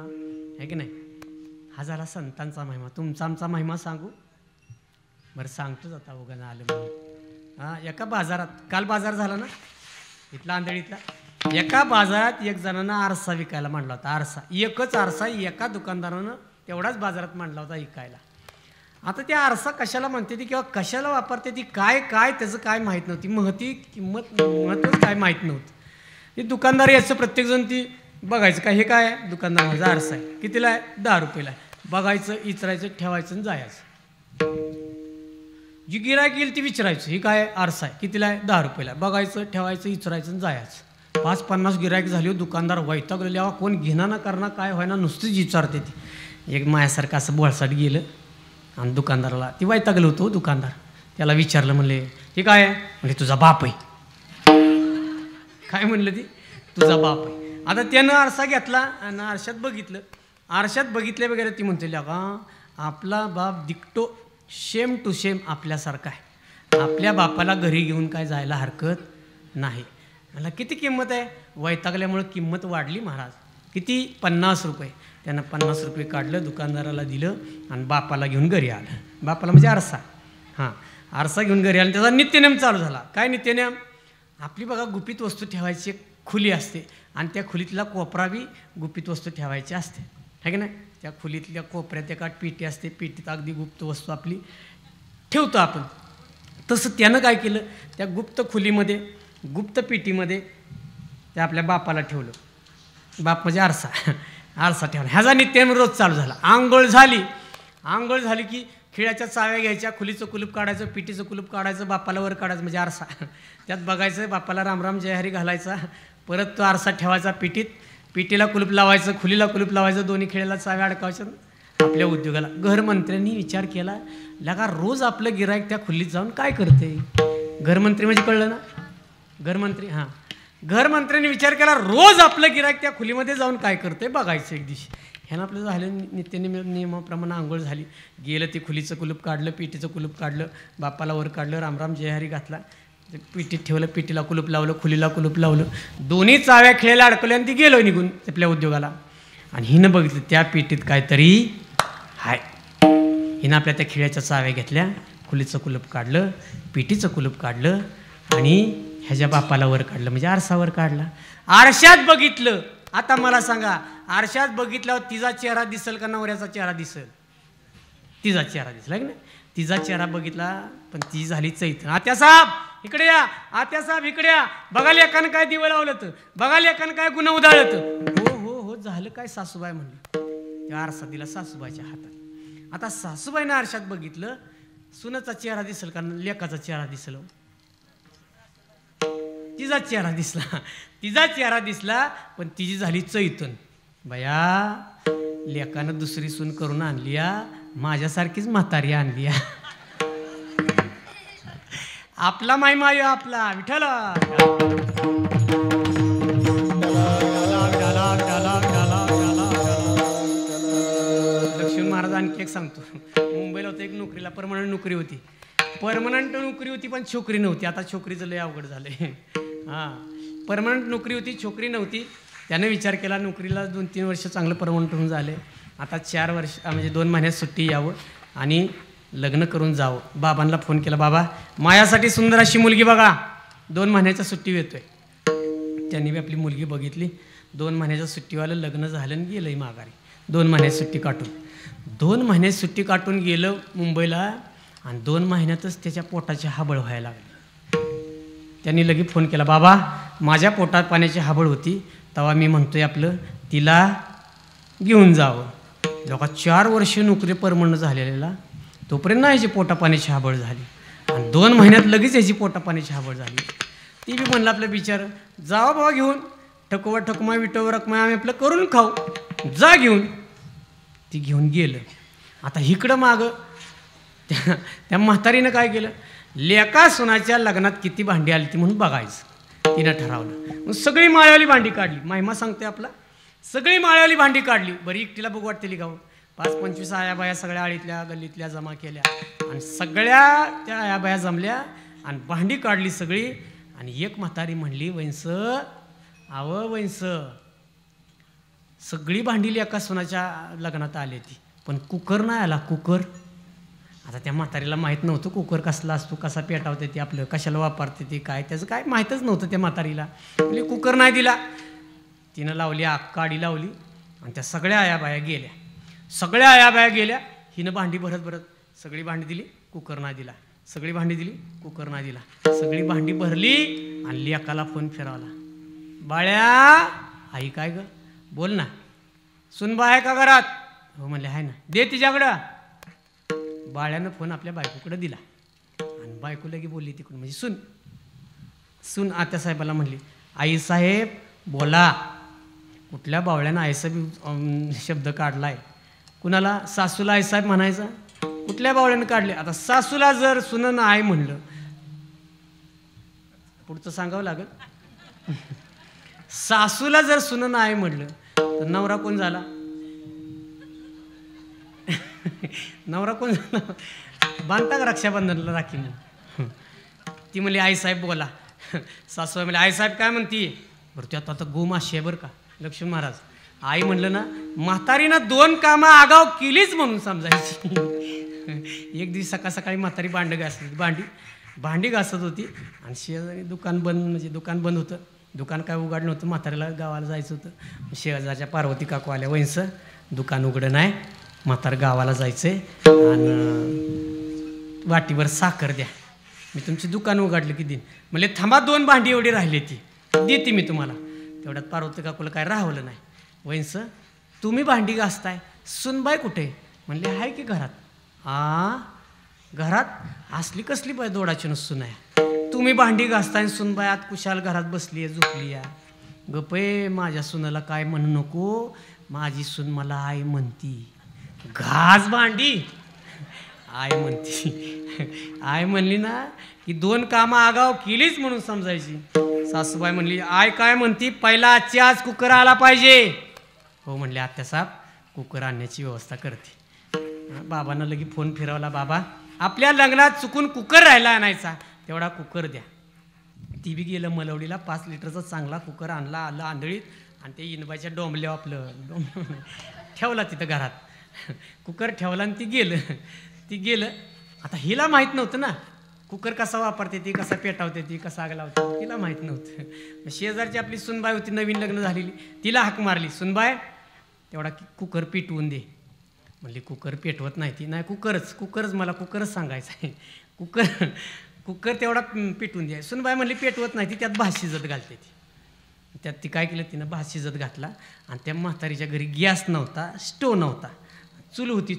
है की नाही. हा झाला संतांचा महिमा. तुमचा आमचा महिमा सांगू बरं? सांगतोच आता उगाच आलं म्हणून. हा एका बाजारात, काल बाजार झाला ना इथला आंधळीतला, एका बाजारात एक जणांना आरसा विकायला मांडला होता. आरसा, एकच आरसा एका दुकानदारानं तेवढाच बाजारात मांडला होता विकायला. आता त्या आरसा कशाला म्हणते ती किंवा कशाला वापरते ती, काय काय त्याचं काय माहीत नव्हती. महत्वच काय माहीत नव्हतं. ती दुकानदार याचं प्रत्येकजण ती बघायचं काय, हे काय आहे? दुकानदार माझा आरसा आहे. कितीला आहे? 10 रुपयाला. बघायचं, इचरायचं, ठेवायचं आणि जायचं. जी गिऱ्हाईक येईल ती विचारायचं, ही काय आरसा आहे? कितीला आहे? 10 रुपयाला. बघायचं, ठेवायचं, इचरायचं आणि जायचं. 5-50 गिऱ्हाईक झाली. दुकानदार वैतागलेल्या कोण घेणार ना करणार काय व्हायना नुसतीच विचारते ती. एक मायासारखं असं बोळसाट गेलं आणि दुकानदाराला ती वैतागलं होतं. दुकानदार त्याला विचारलं, म्हणले हे काय आहे? म्हणजे तुझा बाप आहे. काय म्हणलं ती? तुझा बाप आहे. आता त्यानं आरसा घेतला आणि आरशात बघितलं. आरशात बघितल्या वगैरे ती म्हणते का आपला बाप दिकटो सेम टू सेम आपल्यासारखा आहे. आपल्या बापाला घरी घेऊन काय जायला हरकत नाही. मला किती किंमत आहे? वैतागल्यामुळं किंमत वाढली महाराज. किती? 50 रुपये. त्यानं 50 रुपये काढलं, दुकानदाराला दिलं आणि बापाला घेऊन घरी आलं. बापाला म्हणजे आरसा. हां, आरसा घेऊन घरी आलं. त्याचा नित्यनेम चालू झाला. काय नित्यनेम? आपली बघा गुपित वस्तू ठेवायची एक खुली असते आणि त्या खुलीतला कोपरा बी गुपित वस्तू ठेवायची असते, है की नाही. त्या खोलीतल्या कोपऱ्यात एका पेटी असते. पेटीत अगदी गुप्त वस्तू आपली ठेवतो आपण. तसं त्यानं काय केलं, त्या गुप्त खोलीमध्ये, गुप्त पेटीमध्ये त्या आपल्या बापाला ठेवलं. बाप म्हणजे आरसा. आरसा ठेवला. ह्याचा नित्यनेम रोज चालू झाला. आंघोळ झाली की खिळ्याच्या चाव्या घ्यायच्या, खुलीचं कुलूप काढायचं, पिटीचं कुलूप काढायचं, बापाला वर काढायचं म्हणजे आरसा. त्यात बघायचं, बापाला रामराम जयहरी घालायचा. परत तो आरसा ठेवायचा पेटीत. पेटीला कुलूप लावायचं, खुलीला कुलूप लावायचं, दोन्ही खिळ्याला चाव्या अडकावायच्या. आपल्या उद्योगाला घरमंत्र्यांनी विचार केला, लगा रोज आपलं गिराईक त्या खुलीत जाऊन काय करते. घरमंत्री म्हणजे कळलं ना, घरमंत्री. हां, घरमंत्र्यांनी विचार केला रोज आपलं गिराईक त्या खुलीमध्ये जाऊन काय करते बघायचं एक दिवशी. ह्यानं आपलं झालं नियमाप्रमाणे आंघोळ झाली. गेलं ते खुलीचं कुलूप काढलं, पेटीचं कुलूप काढलं, बापाला वर काढलं, रामराम जयहरी घातला. पिटीत ठेवलं, पिटीला कुलूप लावलं, खुलीला कुलूप लावलं, दोन्ही चाव्या खेळायला अडकल्या आणि ती गेलो निघून आपल्या उद्योगाला. आणि हिनं बघितलं त्या पेटीत काहीतरी हाय. हिनं आपल्या त्या खिळ्याच्या चाव्या घेतल्या, खुलीचं कुलूप काढलं, पेटीचं कुलूप काढलं आणि ह्याच्या बापाला वर काढलं, म्हणजे आरसावर काढला. आरशात बघितलं. आता मला सांगा, आरशात बघितल्यावर तिचा चेहरा दिसेल का नवऱ्याचा चेहरा दिसेल? तिचा चेहरा दिसला की नाही? तिचा चेहरा बघितला, पण ती झाली चैतन. आत्यासाहेब इकडे या, आत्यासाहेब इकडे या, बघा लेकानं काय दिवं लावलं तर, बघा लेकानं काय गुन्हा उधाळत. हो हो हो, झालं काय सासूबाई म्हणली. त्या आरसा दिला सासूबाईच्या हातात. आता सासूबाईनं आरशात बघितलं, सुनाचा चेहरा दिसेल का लेकाचा चेहरा दिसेल? तिचा चेहरा दिसला, तिचा चेहरा दिसला, पण तिची झाली चैतन. बया, लेकानं दुसरी सून करून आणली, माझ्यासारखीच म्हातारी आणली. आपला माय माय आपला विठ्ठल. लक्ष्मण महाराज आणखी एक सांगतो. मुंबईला होतं, एक नोकरीला परमनंट नोकरी होती. परमनंट नोकरी होती पण छोकरी नव्हती. आता छोकरीचं लय अवघड झालंय. हां, परमनंट नोकरी होती, छोकरी नव्हती. त्याने विचार केला नोकरीला 2-3 वर्ष चांगलं परमनंट होऊन झाले, आता 4 वर्ष म्हणजे 2 महिन्यात सुट्टी यावं आणि लग्न करून जावं. बाबांना फोन केला, बाबा माझ्यासाठी सुंदर अशी मुलगी बघा, 2 महिन्याच्या सुट्टी येतोय. त्यांनी बी आपली मुलगी बघितली. 2 महिन्याच्या सुट्टीवालं लग्न झालं आणि गेलंय माघारी. 2 महिन्यात सुट्टी काटून 2 महिन्यात सुट्टी काटून गेलं मुंबईला आणि 2 महिन्यातच त्याच्या पोटाची हाबळ व्हायला लागली. त्यांनी लगेच फोन केला, बाबा माझ्या पोटात पाण्याची हाबळ होती, तेव्हा मी म्हणतोय आपलं तिला घेऊन जावं. लोका 4 वर्ष नोकरी परमनंट झालेला, तोपर्यंत ह्याची पोटापाण्याची हाबळ झाली आणि 2 महिन्यात लगेच ह्याची पोटापाण्याची हाबळ झाली. ती बी म्हणलं आपलं बिचार जावं बाबा घेऊन, ठकवा ठकमा विटव रकमा आम्ही आपलं करून खाऊ, जा घेऊन. ती घेऊन गेलं. आता इकडं मागं त्या म्हातारीनं काय केलं, लेका सुनाच्या लग्नात किती भांडी आली ती म्हणून बघायचं. तिनं ठरवलं. मग सगळी माळ्यावाली भांडी काढली. महिमा सांगते आपला, सगळी माळ्यावाली भांडी काढली. बरी एकटीला बघू वाटते गाव. 5-25 आयाबाया सगळ्या आळीतल्या गल्लीतल्या जमा केल्या आणि सगळ्या त्या आयाबाया जमल्या आणि भांडी काढली सगळी. आणि एक म्हातारी म्हणली, वैंस वैंस सगळी भांडी लेका सुनाच्या लग्नात आली ती, पण कुकर नाही आला. कुकर. आता त्या म्हातारीला माहीत नव्हतं कुकर कसला असतो, कसा पेटावते ते, आपलं कशाला वापरते ते, काय त्याचं काय माहीतच नव्हतं त्या म्हातारीला. म्हणजे कुकर नाही दिला. तिनं लावली काडी लावली आणि त्या सगळ्या आयाबाया गेल्या. सगळ्या आयाबाया गेल्या. हिनं भांडी भरत भरत सगळी भांडी दिली, कुकर नाही दिला. सगळी भांडी दिली, कुकर नाही दिला. सगळी भांडी भरली आणि लेकाला फोन फिरवला, बाळ्या आई काय ग, बोल ना, सुनबा आहे का घरात? हो म्हणले आहे ना, दे तिच्याकडं. बाळ्यानं फोन आपल्या बायकोकडे दिला आणि बायको लगे बोलली तिकडून, म्हणजे सून आत्यासाहेबाला म्हणली, आईसाहेब बोला. कुठल्या बावळ्यानं आईसाहेब शब्द काढलाय? कुणाला? सासूला आईसाहेब म्हणायचा? कुठल्या बावळ्यानं काढले? आता सासूला जर सुनन आई म्हणलं, पुढचं सांगावं लागल. सासूला जर सुनन आई म्हणलं तर नवरा कोण झाला? नवरा कोण झाला? बांधता का रक्षाबंधनला राखी म्हणून? ती म्हणली आईसाहेब बोला. सासू म्हणली आईसाहेब काय म्हणती? बरं त्यात आता गोमाशी आहे बरं का लक्ष्मण महाराज. आई म्हणलं ना, म्हातारीनं 2 कामं आगाव केलीच म्हणून समजायची. एक दिवस सकाळी म्हातारी भांडी घासत होती आणि शेजारी दुकान बंद, म्हणजे दुकान बंद होतं. दुकान काय उघडलं नव्हतं. म्हातारीला गावाला जायचं होतं. शेजारच्या पार्वती काकू आल्या, वैंस दुकान उघडं नाही, म्हातार गावाला जायचंय आणि वाटीवर साखर द्या, मी तुमची दुकान उघडलं की दिन. म्हणजे थांबा, 2 भांडी एवढी राहिली ती देते मी तुम्हाला. तेवढ्यात पार्वती काकूला काय राहवलं नाही. वैंस तुम्ही भांडी घासताय, सुनबाई कुठे? म्हणले आहे की घरात. घरात असली कसली बाय दोडाची नसून आहे? तुम्ही भांडी घासताय, सुनबाई आत कुशाल घरात बसली आहे, झोपली आहे. गपे, माझ्या सुनाला काय म्हणू नको, माझी सून मला आई म्हणती. घास भांडी आई म्हणती. आई म्हणली ना की 2 कामं आगाव केलीच म्हणून समजायची. सासूबाई म्हणली आई काय म्हणती, पहिला आजची आज कुकर आला पाहिजे. हो म्हणले आत्यासाहेब, कुकर आणण्याची व्यवस्था करते. बाबांना लगी फोन फिरवला, बाबा आपल्या लग्नात चुकून कुकर राहिला आणायचा, तेवढा कुकर द्या. ती बी गेलं मलवडीला. 5 लिटरचा चांगला कुकर आणला, आलं आंधळीत आणि ते इनबाईच्या डोंबल्या आपलं ठेवला तिथं घरात. कुकर ठेवला आणि ती गेलं. आता हिला माहीत नव्हतं ना कुकर कसा वापरते ती, कसा पेटावते ती, कसा आग लावते, तिला माहीत नव्हतं. शेजारची आपली सुनबाई होती, नवीन लग्न झालेली, तिला हाक मारली, सुनबाई तेवढा कुकर पेटवून दे. म्हणली कुकर पेटवत नाही ती. नाही कुकरच मला कुकरच सांगायचं आहे. कुकर तेवढा पेटवून द्या. सुनबाई म्हणली पेटवत नाही ती, त्यात भात शिजत घालते ती. त्यात ती काय केलं तिनं, भात शिजत घातला. आणि त्या म्हातारीच्या घरी गॅस नव्हता, स्टोव नव्हता, चूल होती.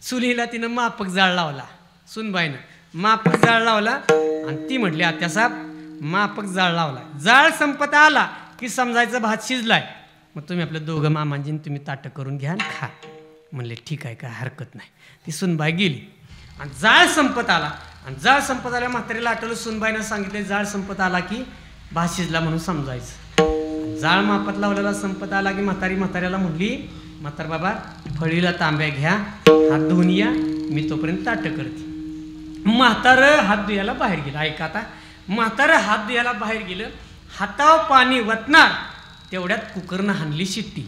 चुलीला तिनं मापक जाळ लावला. सुनबाईनं मापक जाळ लावला आणि ती म्हटली आत्यासाहेब मापक जाळ लावला. जाळ संपत आला की समजायचं भात शिजलाय. मग तुम्ही आपलं दोघं मामांजीन तुम्ही ताटं करून घ्या आणि खा. म्हणले ठीक आहे, काय हरकत नाही. ती सुनबाई गेली आणि जाळ संपत आला. आणि जाळ संपत आल्या म्हातारीला आठवलं, सुनबाईनं सांगितले जाळ संपत आला की भात शिजला म्हणून समजायचं. जाळ मापात लावलेला संपत आला की म्हाताऱ्याला म्हणली, म्हातार बाबा फळीला तांब्या घ्या, हात धुवून या, मी तोपर्यंत ताटं करते. म्हातारं हात धुयाला बाहेर गेलं. ऐका आता, म्हातारं हात धुयाला बाहेर गेलं, हातावर पाणी वतणार तेवढ्यात कुकरनं हाणली शिट्टी.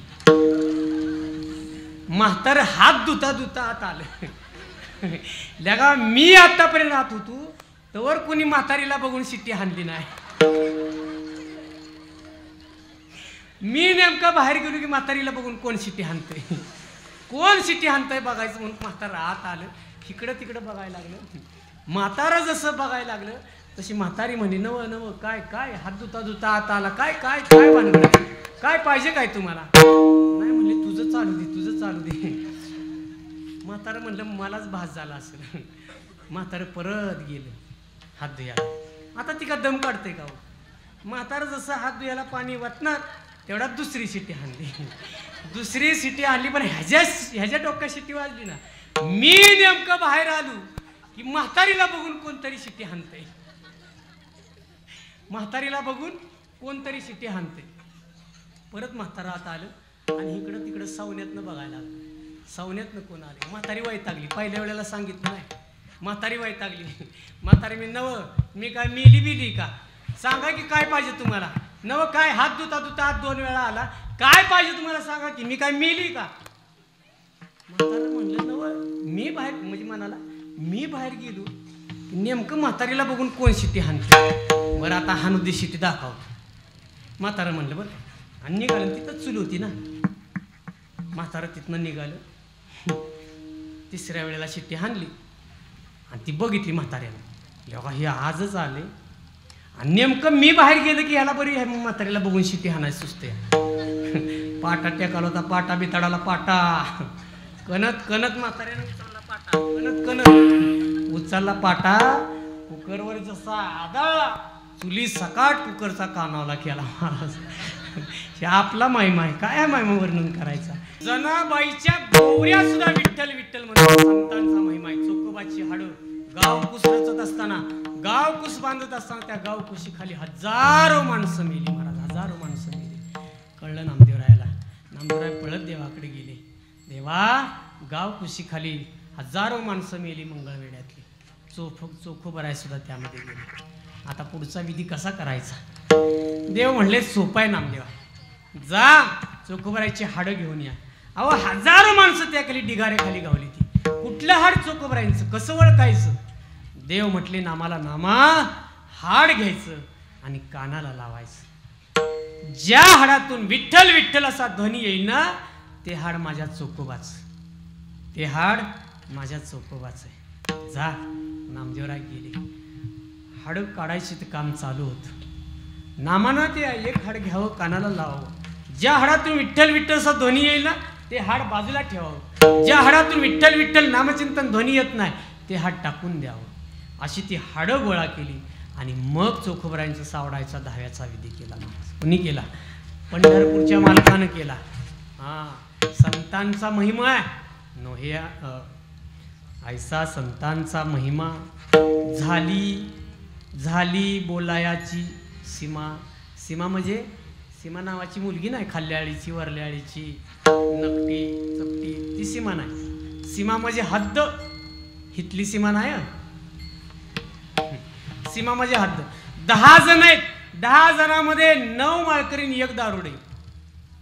म्हातारं हात धुता आत आलं. लगा मी आतापर्यंत आत होतो तवर कोणी म्हातारीला बघून शिट्टी हाणली नाही. मी नेमका बाहेर गेलो की म्हातारीला बघून कोण शिट्टी हाणतंय बघायचं म्हणून म्हातारं आत आलं. इकडं तिकडं बघायला लागलं. म्हातारं जसं बघायला लागलं तशी म्हातारी म्हणे, नव काय हात धुता आत आला, काय भानगड, काय पाहिजे काय तुम्हाला. नाही म्हणले तुझं चालू दे. म्हातारं म्हणलं मलाच भास झाला असेल. म्हातारं परत गेलं हात धुयाला. आता ती का दम काढते का. म्हातारं जसं हात धुयाला पाणी वाटणार तेवढ्यात दुसरी शिट्टी हाणली. पण ह्याच्या डोक्यात शिट्टी वाजली ना. मी नेमकं बाहेर आलो की म्हातारीला बघून कोणतरी शिट्टी हाणतंय. परत म्हातारा आता आलं आणि इकडं तिकडं सावण्यातनं बघायला लागलं. सावण्यातनं कोण आले. म्हातारी वैतागली. पहिल्या वेळेला सांगितलं नाही. म्हातारी वैतागली. म्हातारी मी काय मिली का, सांगा की काय पाहिजे तुम्हाला. काय हात धुता हात 2 वेळा आला, काय पाहिजे तुम्हाला सांगा की, मी काय मिली का. म्हातारं म्हणलं मी बाहेर म्हणजे म्हणाला मी बाहेर गेलो नेमकं म्हातारीला बघून कोण शिट्टी हाणते. बरं आता हाणू दे शिट्टी दाखव. म्हातारं म्हणलं बरं आणि निघालं. तिथंच चूल होती ना. म्हातारं तिथनं निघालं. 3ऱ्या वेळेला शिट्टी हाणली आणि ती बघितली म्हाताऱ्यानं. हे आजच आले आणि नेमकं मी बाहेर गेलं की ह्याला बरी म्हातारीला बघून शिट्टी हाणायची सुचते. पाटा टेकाला होता, पाटा बिताडाला पाटा. कणत म्हाताऱ्यानं उचलला पाटा. उचलला पाटा. कुकरवर जसा आदळला, चुली सकाट कुकरचा कानावला केला महाराज. हे आपला महिमा आहे. काय महिमा वर्णन करायचा. जनाबाईच्या गौऱ्या सुद्धा विठ्ठल म्हणतात. संतांचा महिमा आहे. चोखोबाची हाडं गाव कुस रचत असताना, गाव कुस बांधत असताना त्या गाव कुशी खाली हजारो माणसं मेली महाराज. हजारो माणसं मेली. कळलं नामदेवरायाला. नामदेवराय पळत देवाकडे गेले. देवा गाव कुशी खाली हजारो माणसं मेली मंगळवेड्यातली. चोखोबराय सुद्धा त्यामध्ये गेले. आता पुढचा विधी कसा करायचा. देव म्हणले सोपं आहे नामदेवा, जा चोखोबरायची हाडं घेऊन या. हजारो माणसं त्या खाली ढिगाऱ्याखाली गावली. ती कुठलं हाड चोखोबरायचं, कसं ओळखायचं. देव म्हटले नामा हाड घ्यायचं आणि कानाला लावायचं. ज्या हाडातून विठ्ठल असा ध्वनी येईल ना, ते हाड माझ्या चोखोबाचं. जा. नामदेवराय गेले. हाड काढायचे ते काम चालू होतं. नामानं ते एक हाड घ्यावं, कानाला लावावं. ज्या हाडातून विठ्ठल असा ध्वनी येईल ना, ते हाड बाजूला ठेवावं. ज्या हाडातून विठ्ठल नामचिंतन ध्वनी येत नाही, ते हाड टाकून द्यावं. अशी ती हाडं गोळा केली आणि मग चोखोबरायांचा सावडायचा 10व्याचा विधी केला. कुणी केला. पंढरपूरच्या मालकानं केला. संतांचा महिमा आहे. ऐसा संतांचा महिमा झाली बोलायाची सीमा म्हणजे सीमा नावाची मुलगी नाही. खाल्ल्याळीची, वरल्याळीची, नकटी चपटी ती सीमा नाही. सीमा म्हणजे हद्द. हितली सीमा नाही. सीमा म्हणजे हद्द. 10 जण आहेत, 10 जणांमध्ये 9 माळकरी आणि 1 दारुडे.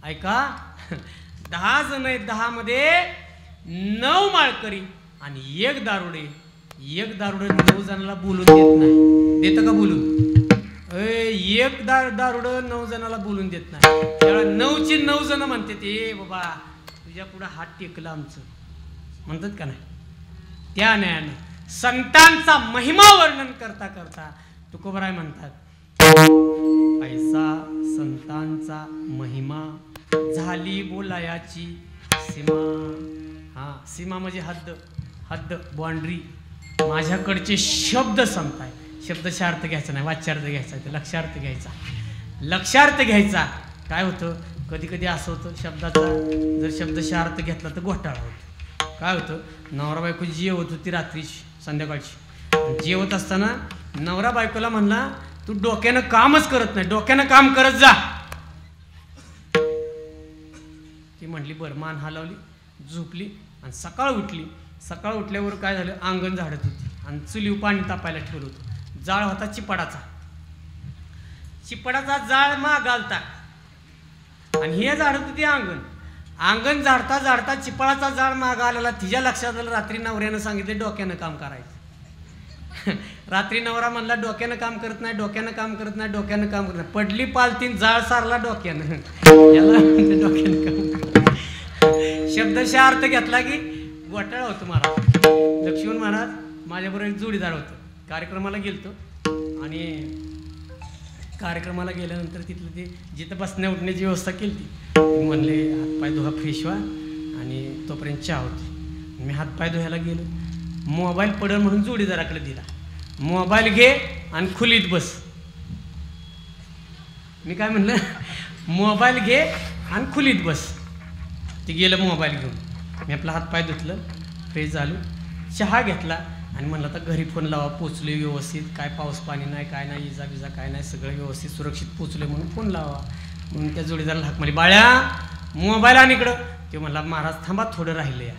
ऐका, 10 जण आहेत, 10 मध्ये 9 माळकरी आणि 1 दारुडे. 1 दारुडे 9 जणांना बोलून देत नाही. देतं का बोलून? 1 दारुड 9 जणांना बोलून देत नाही. त्यावेळेला 9ची 9 जण म्हणते ते बाबा तुझ्या पुढे हात टेकलं आमचं, म्हणतात का नाही? त्या न्यायानं संतांचा महिमा वर्णन करता करता तुकोबराय म्हणतात, ऐसा संतांचा महिमा झाली बोलायाची सीमा. हा, सीमा म्हणजे हद्द, हद्द, बाउंड्री. माझ्याकडचे शब्द संपताय. शब्दशा अर्थ घ्यायचा नाही, वाच्यार्थ घ्यायचा, ते लक्षार्थ घ्यायचा. लक्षार्थ घ्यायचा. काय होतं, कधी कधी असं होतं, शब्दाचा जर शब्दशा अर्थ घेतला तर घोटाळा होतो. काय होतं, नवरा बायको जेवत होती रात्री संध्याकाळची. जेवत असताना नवरा बायकोला म्हणला, तू डोक्यानं कामच करत नाही, डोक्यानं काम करत जा. ती म्हणली बरं, मान हलवली, झोपली आणि सकाळ उठली. सकाळ उठल्यावर काय झालं, अंगण झाडत होती आणि चुलीवर पाणी तापायला ठेवलं होतं. जाळ होता चिपाडाचा. चिपाडाचा जाळ माग आलता आणि हे झाडत होती अंगण. अंगण झाडता झाडता चिपाडाचा जाळ माग आलेला. तिच्या लक्षात आलं, रात्री नवऱ्यानं सांगितले डोक्यानं काम करायचं. रात्री नवरा म्हणला डोक्यानं काम करत नाही, डोक्यानं काम करत नाही, डोक्यानं काम करत नाही. पडली पालतीन, जाळ सारला डोक्यानं. याला डोक्यानं काम. शब्दशा अर्थ घेतला की घोटाळा होतो. महाराज लक्ष्मण महाराज माझ्याबरोबर एक जोडीदार होतं. कार्यक्रमाला गेलतो आणि कार्यक्रमाला गेल्यानंतर तिथलं ते जिथं बसण्या उठण्याची व्यवस्था केली ती. म्हणले हातपाय धुवा, फ्रेश व्हा आणि तोपर्यंत चहा होती. मी हातपाय धुवायला गेलो. मोबाईल पडल म्हणून जोडीदाराकडे दिला. मोबाईल घे आणि खुलीत बस. मी काय म्हणलं, मोबाईल घे आणि खुलीत बस. ते गेलं मोबाईल घेऊन. मी आपला हातपाय धुतलं, फ्रेश झालो, चहा घेतला आणि म्हणलं आता घरी फोन लावा, पोचले व्यवस्थित, काय पाऊस पाणी नाही, काय नाही, इजा बिजा काय नाही, सगळं व्यवस्थित सुरक्षित पोचले म्हणून फोन लावा. म्हणून त्या जोडीदाराला हाक मारली, बाळ्या मोबाईल आणि इकडं. ते म्हणला महाराज थांबा, थोडं राहिलं या.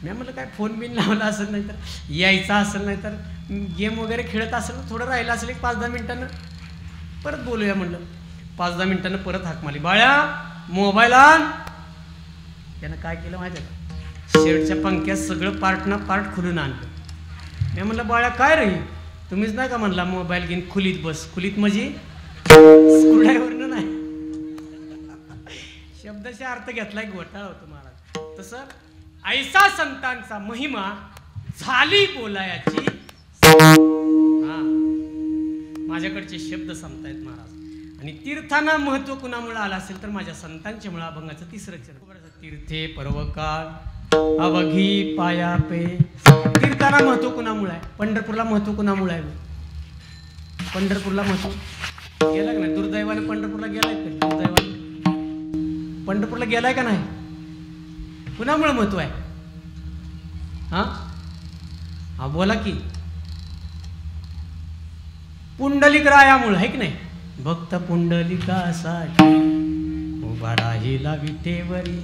मी म्हणलं काय फोन बिन लावला असेल, नाही तर यायचा असेल, नाही तर गेम वगैरे खेळत असेल, थोडं राहिलं असेल, एक 5-10 मिनिटानं परत बोलूया म्हणलं. 5-10 मिनिटानं परत हाक मारली, बाळ्या मोबाईल आण. त्यानं काय केलं माहिती आहे का, शेवटच्या पंख्यात सगळं पार्ट खुलून आणलं. मी म्हणलं बाळा काय रे, तुम्हीच नाही का म्हणला मोबाईल घेऊन खुलीत बस. खुलीत म्हणजे स्क्रूड्रायव्हरनं नाही. शब्दशा अर्थ घेतलाय, घोटाळा होतो महाराज. तसं ऐसा संतांचा महिमा झाली बोलायाची. हा, माझ्याकडचे शब्द संपतायत महाराज. आणि तीर्थांना महत्व कुणामुळे आलं असेल तर माझ्या संतांच्या मुळे. अभंगाचं 3रं अक्षर, तीर्थे पर्वकाळ अवघी पाया पे. तीर्थांना महत्व कुणामुळे आहे? पंढरपूरला महत्व कुणामुळे आहे? पंढरपूरला महत्व गेला का नाही? दुर्दैवाने पंढरपूरला गेलाय का? दुर्दैवाने पंढरपूरला गेलाय का नाही? कुणामुळे महत्व आहे? हा बोला की. पुंडलिक रायामुळे आहे की नाही? भक्त पुंडलिकासाठी उभा राहिला विटेवरी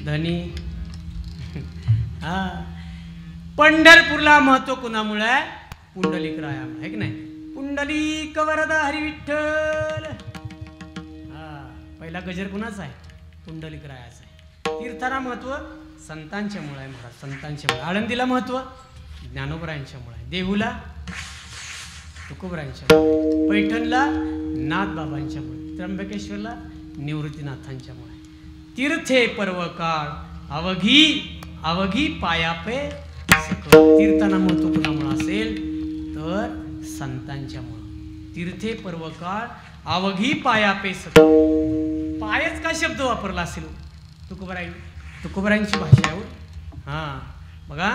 धनी. हा, पंढरपूरला महत्व कुणामुळे आहे? पुंडलिक रायामुळे आहे की नाही? पुंडलिक वरद हरी विठ्ठल. हा, पहिला गजर कुणाचा आहे? पुंडलिक रायाचा आहे. तीर्थाला महत्व संतांच्यामुळे आहे महाराज, संतांच्यामुळे. आळंदीला महत्व ज्ञानोबरायांच्यामुळे आहे. देहूला तुकोबरायांच्यामुळे, पैठणला नाथबाबांच्यामुळे, त्र्यंबकेश्वरला निवृत्तीनाथांच्यामुळे. तीर्थे पर्वकाळ अवघी पायापे सकळ. तीर्थांना महत्व कुणामुळे असेल तर संतांच्यामुळे. तीर्थे पर्वकाळ अवघी पायापे सकळ. पायच का शब्द वापरला असेल तुकोबरायांची भाषा आहे. हा बघा,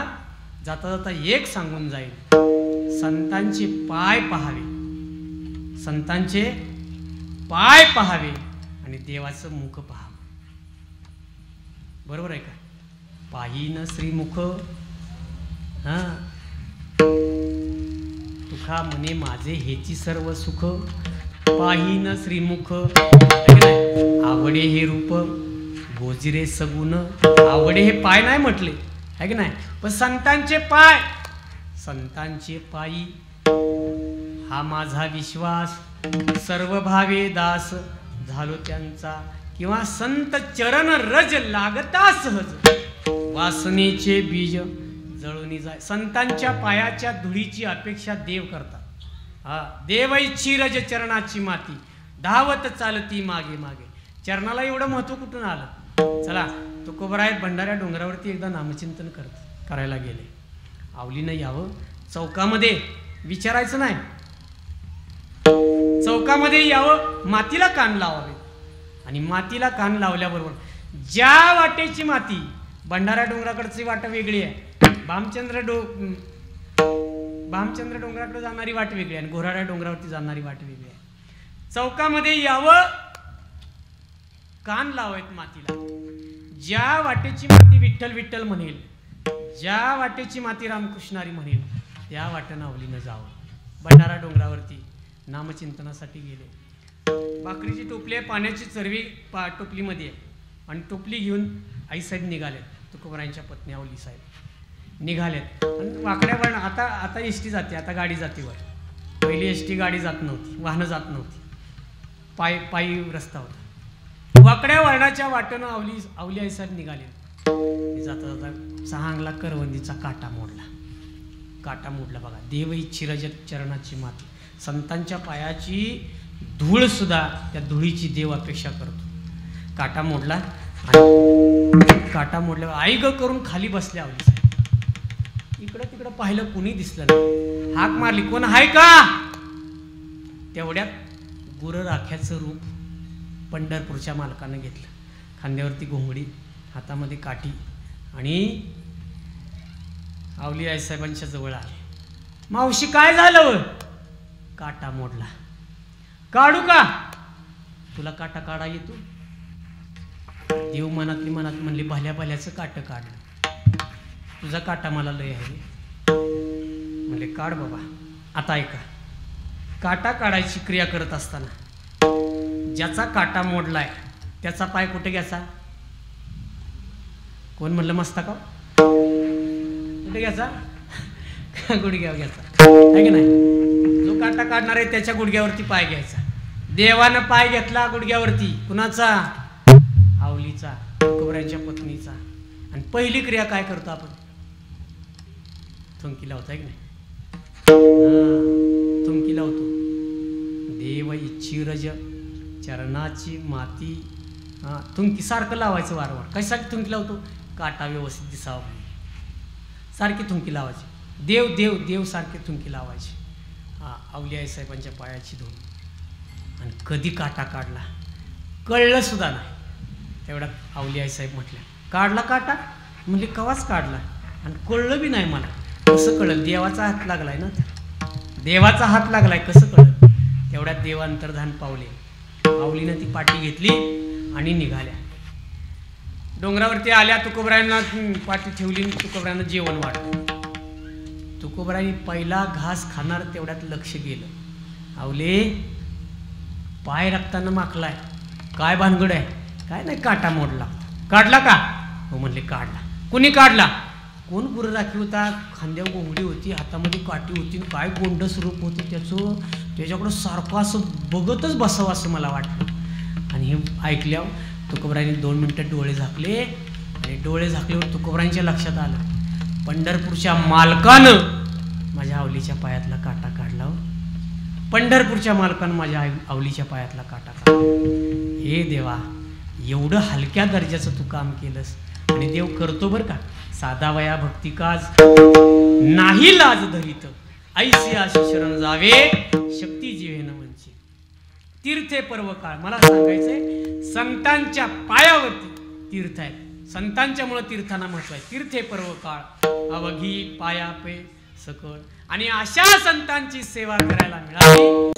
जाता जाता एक सांगून जाईल, संतांचे पाय पहावे, संतांचे पाय पहावे आणि देवाचं मुख पहावं. बरोबर आहे का? पाहिन श्रीमुख. हा, तुका म्हणे माझे हेची सर्व सुख. पाहिन श्रीमुख. आवडे हे रूप गोजिरे सगुण. आवडे हे पाय नाही म्हटले आहे की नाही, पण संतांचे पाय, संतांचे पायी हा माझा विश्वास, सर्व भावे दास झालो त्यांचा, किंवा संत चरण रज लागता सहज, वासनेचे बीज जळून जाय. संतांच्या पायाच्या धुळीची अपेक्षा देव करतात. हा, देवैची रज चरणाची माती, धावत चालती मागे मागे. चरणाला एवढं महत्व कुठून आलं? चला, तुकोबराय भंडाऱ्या डोंगरावरती एकदा नामचिंतन करायला गेले. आवलीनं यावं, चौकामध्ये विचारायचं नाही, चौकामध्ये यावं, मातीला कान लावावे. आणि मातीला कान लावल्याबरोबर ज्या वाटेची माती, भंडारा डोंगराकडची वाट वेगळी आहे, भामचंद्र डोंगराकडे जाणारी वाट वेगळी आहे, आणि घोराड्या डोंगरावरती जाणारी वाट वेगळी आहे. चौकामध्ये यावं, कान लावायत मातीला. ज्या वाटेची माती विठ्ठल विठ्ठल म्हणेल, ज्या वाटेची माती रामकृष्णारी म्हणेल, त्या वाटेनं आवलीनं जावं. भंडारा डोंगरावरती नामचिंतनासाठी गेले. भाकरीची टोपली आहे, पाण्याची चरवी टोपलीमध्ये आहे, आणि टोपली घेऊन आईसाहेब निघाले. तुकोबरायांच्या पत्नी आवली साहेब निघालेत. आणि वाकड्यावर आता एस टी जाते, आता गाडी जाते वर. पहिली एस टी गाडी जात नव्हती, वाहनं जात नव्हती, पायी रस्ता होता. वाकड्या वळणाच्या वाटेनं आवली आईसाहेब निघाले. जाता जाता 6 अंगला करवंदीचा काटा मोडला बघा. देव इच्छी रज चरणाची माती, संतांच्या पायाची धूळ सुद्धा, त्या धुळीची देव अपेक्षा करतो. काटा मोडला, आणि काटा मोडल्यावर आई ग करून खाली बसल्या आवली साहेब. इकडं तिकडं पाहिलं, कुणी दिसलं नाही. हाक मारली, कोण आहे का? तेवढ्यात गुरं राख्याचं रूप पंढरपूरच्या मालकानं घेतलं. खांद्यावरती घोंगडी, हातामध्ये काठी, आणि आवली आईसाहेबांच्या जवळ आले. मावशी काय झालं? काटा मोडला. काढू का? तुला काटा काढा येतो? देव मनातली मनात म्हणले, भल्या भल्याचं काट काढलं, तुझा काटा मला लय आहे. म्हणले काढ बाबा. आता ऐका, काटा काढायची क्रिया करत असताना ज्याचा काटा मोडलाय त्याचा पाय कुठे घ्यायचा? कोण म्हणलं मस्तका? कुठे घ्यायचा? गुडघ्यावर घ्यायचा, आहे की नाही? जो काटा काढणार आहे त्याच्या गुडघ्यावरती पाय घ्यायचा. देवानं पाय घेतला गुडघ्यावरती, कुणाचा? आवलीचा, तुकोबरायांच्या पत्नीचा. आणि पहिली क्रिया काय करतो आपण? थुंकी लावतो, आहे की नाही? थुंकी लावतो. देव इच्छी रज चरणाची माती. थुंकी सारखं लावायचं वारंवार. कशासाठी थुंकी लावतो? काटा व्यवस्थित दिसावा, सारखी थुंकी लावायची. देव देव देव सारखे थुंकी लावायची. आवली आईसाहेबांच्या पायाची धूळ. आणि कधी काटा काढला कळलं सुद्धा नाही. तेवढ्यात आवली आईसाहेब म्हटल्या, काढला काटा? म्हणजे कवाच काढला, आणि कळलं बी नाही मला. कसं कळलं? देवाचा हात लागलाय ना, देवाचा हात लागलाय, कसं कळलं? तेवढ्यात देव अंतर्धान पावले. आवलीनं ती पाठी घेतली आणि निघाल्या. डोंगरावरती आल्या, तुकोबरायांना पाठी ठेवली, तुकोबरायांना जेवण वाढलं. तुकोबरायांनी पहिला घास खाणार तेवढ्यात लक्ष गेलं. आवले पाय रक्तानं माखलाय, काय भानगड आहे? काय नाही, काटा मोडला. काढला का? हो म्हणले काढला. कुणी काढला? कोण गुरु राखी होता, खांद्यावर घोंगडी होती, हातामध्ये काठी होती, काय गोंड स्वरूप होतं त्याचं. त्याच्याकडं सारखं असं बघतच बसावं असं मला वाटलं. आणि हे ऐकल्यावर तुकोबरायांनी 2 मिनिटं डोळे झाकले. आणि डोळे झाकल्यावर तुकोबरायांच्या लक्षात आलं, पंढरपूरच्या मालकानं माझ्या आवलीच्या पायातला काटा काढला. पंढरपूरच्या मालकानं माझ्या आवलीच्या पायातला काटा काढला. हे देवा, एवढं हलक्या दर्जाचं तू काम केलंस. आणि देव करतो बरं का. साधा वया भक्ती काज नाही लाज धरित, ऐसी आशी शरण जावे शक्ती जीवेन वंचित. तीर्थे पर्व काळ. मला सांगायचंय, संतांच्या पायावरती तीर्थ आहेत. संतांच्यामुळे तीर्थांना महत्व आहे. तीर्थे पर्व काळ अवघी पाया पे सकळ. आणि अशा संतांची सेवा करायला मिळाली.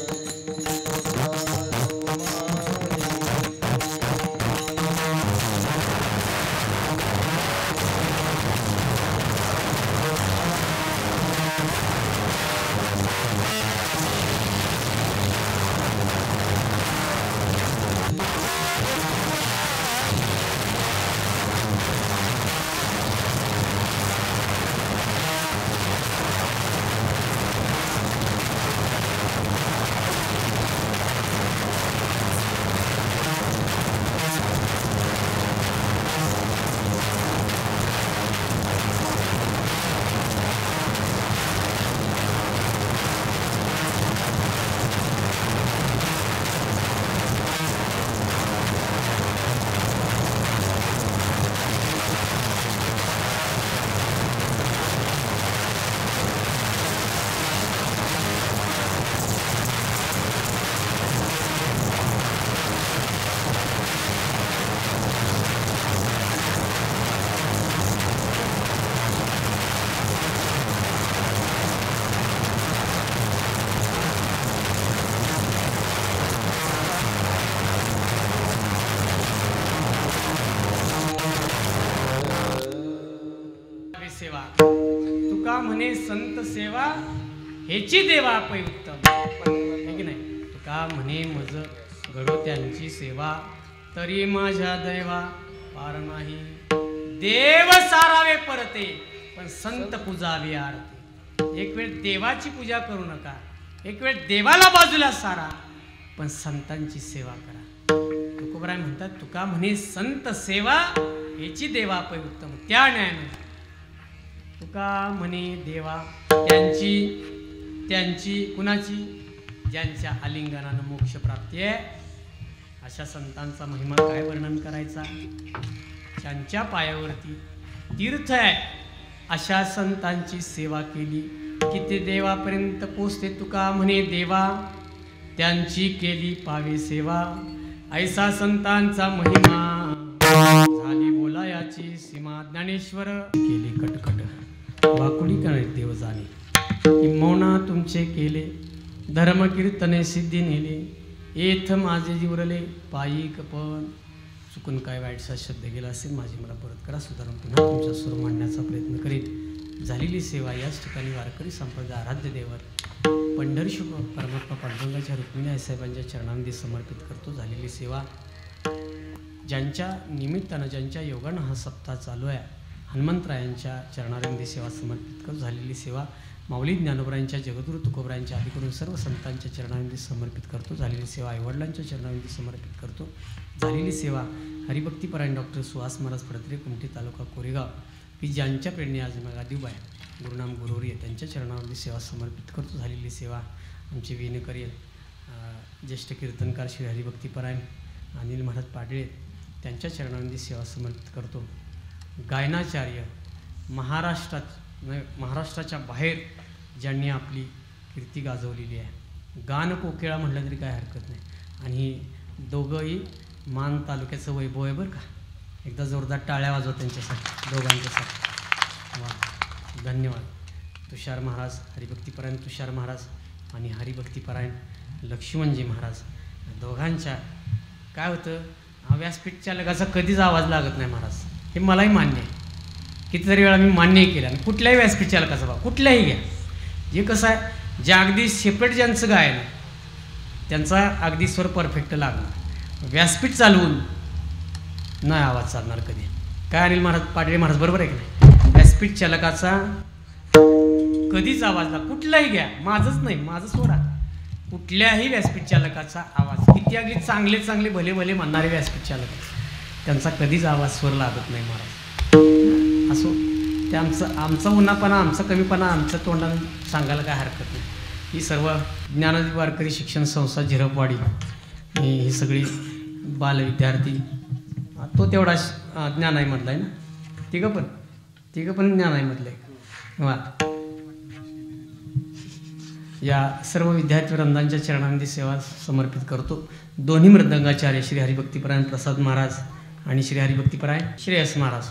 देवा तुका म्हणे संत सेवा हेची देवा पै उत्तम आहे की नाही. तुका म्हणे मज घडो त्यांची सेवा तरी माझ्या दैवा पार नाही. देव सारावे परते पण संत पूजावे आरती. एक वेळ देवाची पूजा करू नका, एक वेळ देवाला बाजूला सारा, पण संतांची सेवा करा. तुकोबराय म्हणतात तुका म्हणे संत सेवा हेची देवा पै उत्तम. त्या न्यायाने तुका म्हणे देवा त्यांची कुणाची ज्यांच्या आलिंगनानं मोक्ष प्राप्ती आहे अशा संतांचा महिमा काय वर्णन करायचा. त्यांच्या पायावरती तीर्थ आहे अशा संतांची सेवा केली की ते देवापर्यंत पोचते. तुका म्हणे देवा त्यांची केली पावे सेवा ऐसा संतांचा महिमा झाली बोलायाची सीमा. ज्ञानेश्वर केली कटकट वाकुडी करे देव जाणे किंबहुना तुमचे केले धर्म कीर्तने सिद्धी नेले येथ माझे जिवरले पायी कपन. चुकून काय वाईटसा शब्द गेला असेल माझी मला परत करा, सुधारून पुन्हा तुमच्या स्वर मांडण्याचा प्रयत्न करेन. झालेली सेवा याच ठिकाणी वारकरी संप्रदाय आराध्य दैवत पंढरीश परमात्मा पांडुरंगाच्या रुक्मिणी आईसाहेबांच्या चरणांमध्ये समर्पित करतो. झालेली सेवा ज्यांच्या निमित्तानं ज्यांच्या योगानं हा सप्ताह चालू आहे हनुमंतरायांच्या चरणांमध्ये सेवा समर्पित करतो. झालेली सेवा माऊली ज्ञानोबरायांच्या जगद्गुरू तुकोबरायांच्या आदीकडून सर्व संतांच्या चरणांमध्ये समर्पित करतो. झालेली सेवा आईवडिलांच्या चरणांमध्ये समर्पित करतो. झालेली सेवा हरिभक्तीपरायण डॉक्टर सुहास महाराज फडतरे कुमठी तालुका कोरेगाव की ज्यांच्या प्रेरणे आज मग आदिबाय गुरुनाम गुरुवर्य त्यांच्या चरणांमध्ये सेवा समर्पित करतो. झालेली सेवा आमचे विनकरी ज्येष्ठ कीर्तनकार श्री हरिभक्तीपरायण अनिल महाराज पाडळे त्यांच्या चरणांमध्ये सेवा समर्पित करतो. गायनाचार्य महाराष्ट्राच्या बाहेर ज्यांनी आपली कीर्ती गाजवलेली आहे, गान कोकिळा म्हटलं तरी काय हरकत नाही. आणि दोघंही मान तालुक्याचं वैभव आहे बरं का. एकदा जोरदार टाळ्या वाजवा त्यांच्यासाठी दोघांच्यासाठी. वा धन्यवाद. तुषार महाराज हरिभक्तीपरायण तुषार महाराज आणि हरिभक्तीपरायण लक्ष्मणजी महाराज दोघांच्या काय होतं व्यासपीठच्या लगाचा कधीच आवाज लागत नाही महाराज. हे मलाही मान्य आहे, कितीतरी वेळा मी मान्यही केलं. आणि कुठल्याही व्यासपीठ चालकाचा भाव कुठल्याही घ्या, जे कसं आहे जे अगदी सेपरेट ज्यांचं गायन आहे त्यांचा अगदी स्वर परफेक्ट लागणार. व्यासपीठ चालवून नाही आवाज चालणार कधी. काय अनिल महाराज पाडळे महाराज बरोबर आहे की नाही. व्यासपीठ चालकाचा कधीच आवाज लाग कुठलाही घ्या, माझंच नाही माझं सोडा, कुठल्याही व्यासपीठ चालकाचा आवाज किती अगदी चांगले चांगले भले भले म्हणणारे व्यासपीठ चालक त्यांचा कधीच आवाज स्वर लागत नाही महाराज. असो ते आमचा उन्हापणा आमचा कमीपणा आमच्या तोंडानं सांगायला काय हरकत नाही. ही सर्व ज्ञानदीप वारकरी शिक्षण संस्था झिरपवाडी ही सगळी बालविद्यार्थी तो तेवढा ज्ञानाईमधला आहे ना. तिघं पण ज्ञानाईमधलं आहे. वा या सर्व विद्यार्थी वृंदांच्या चरणांमध्ये सेवा समर्पित करतो. दोन्ही मृदंगाचार्य श्री हरिभक्तीपरायण प्रसाद महाराज आणि श्री हरिभक्तीपरायण श्रेयस महाराज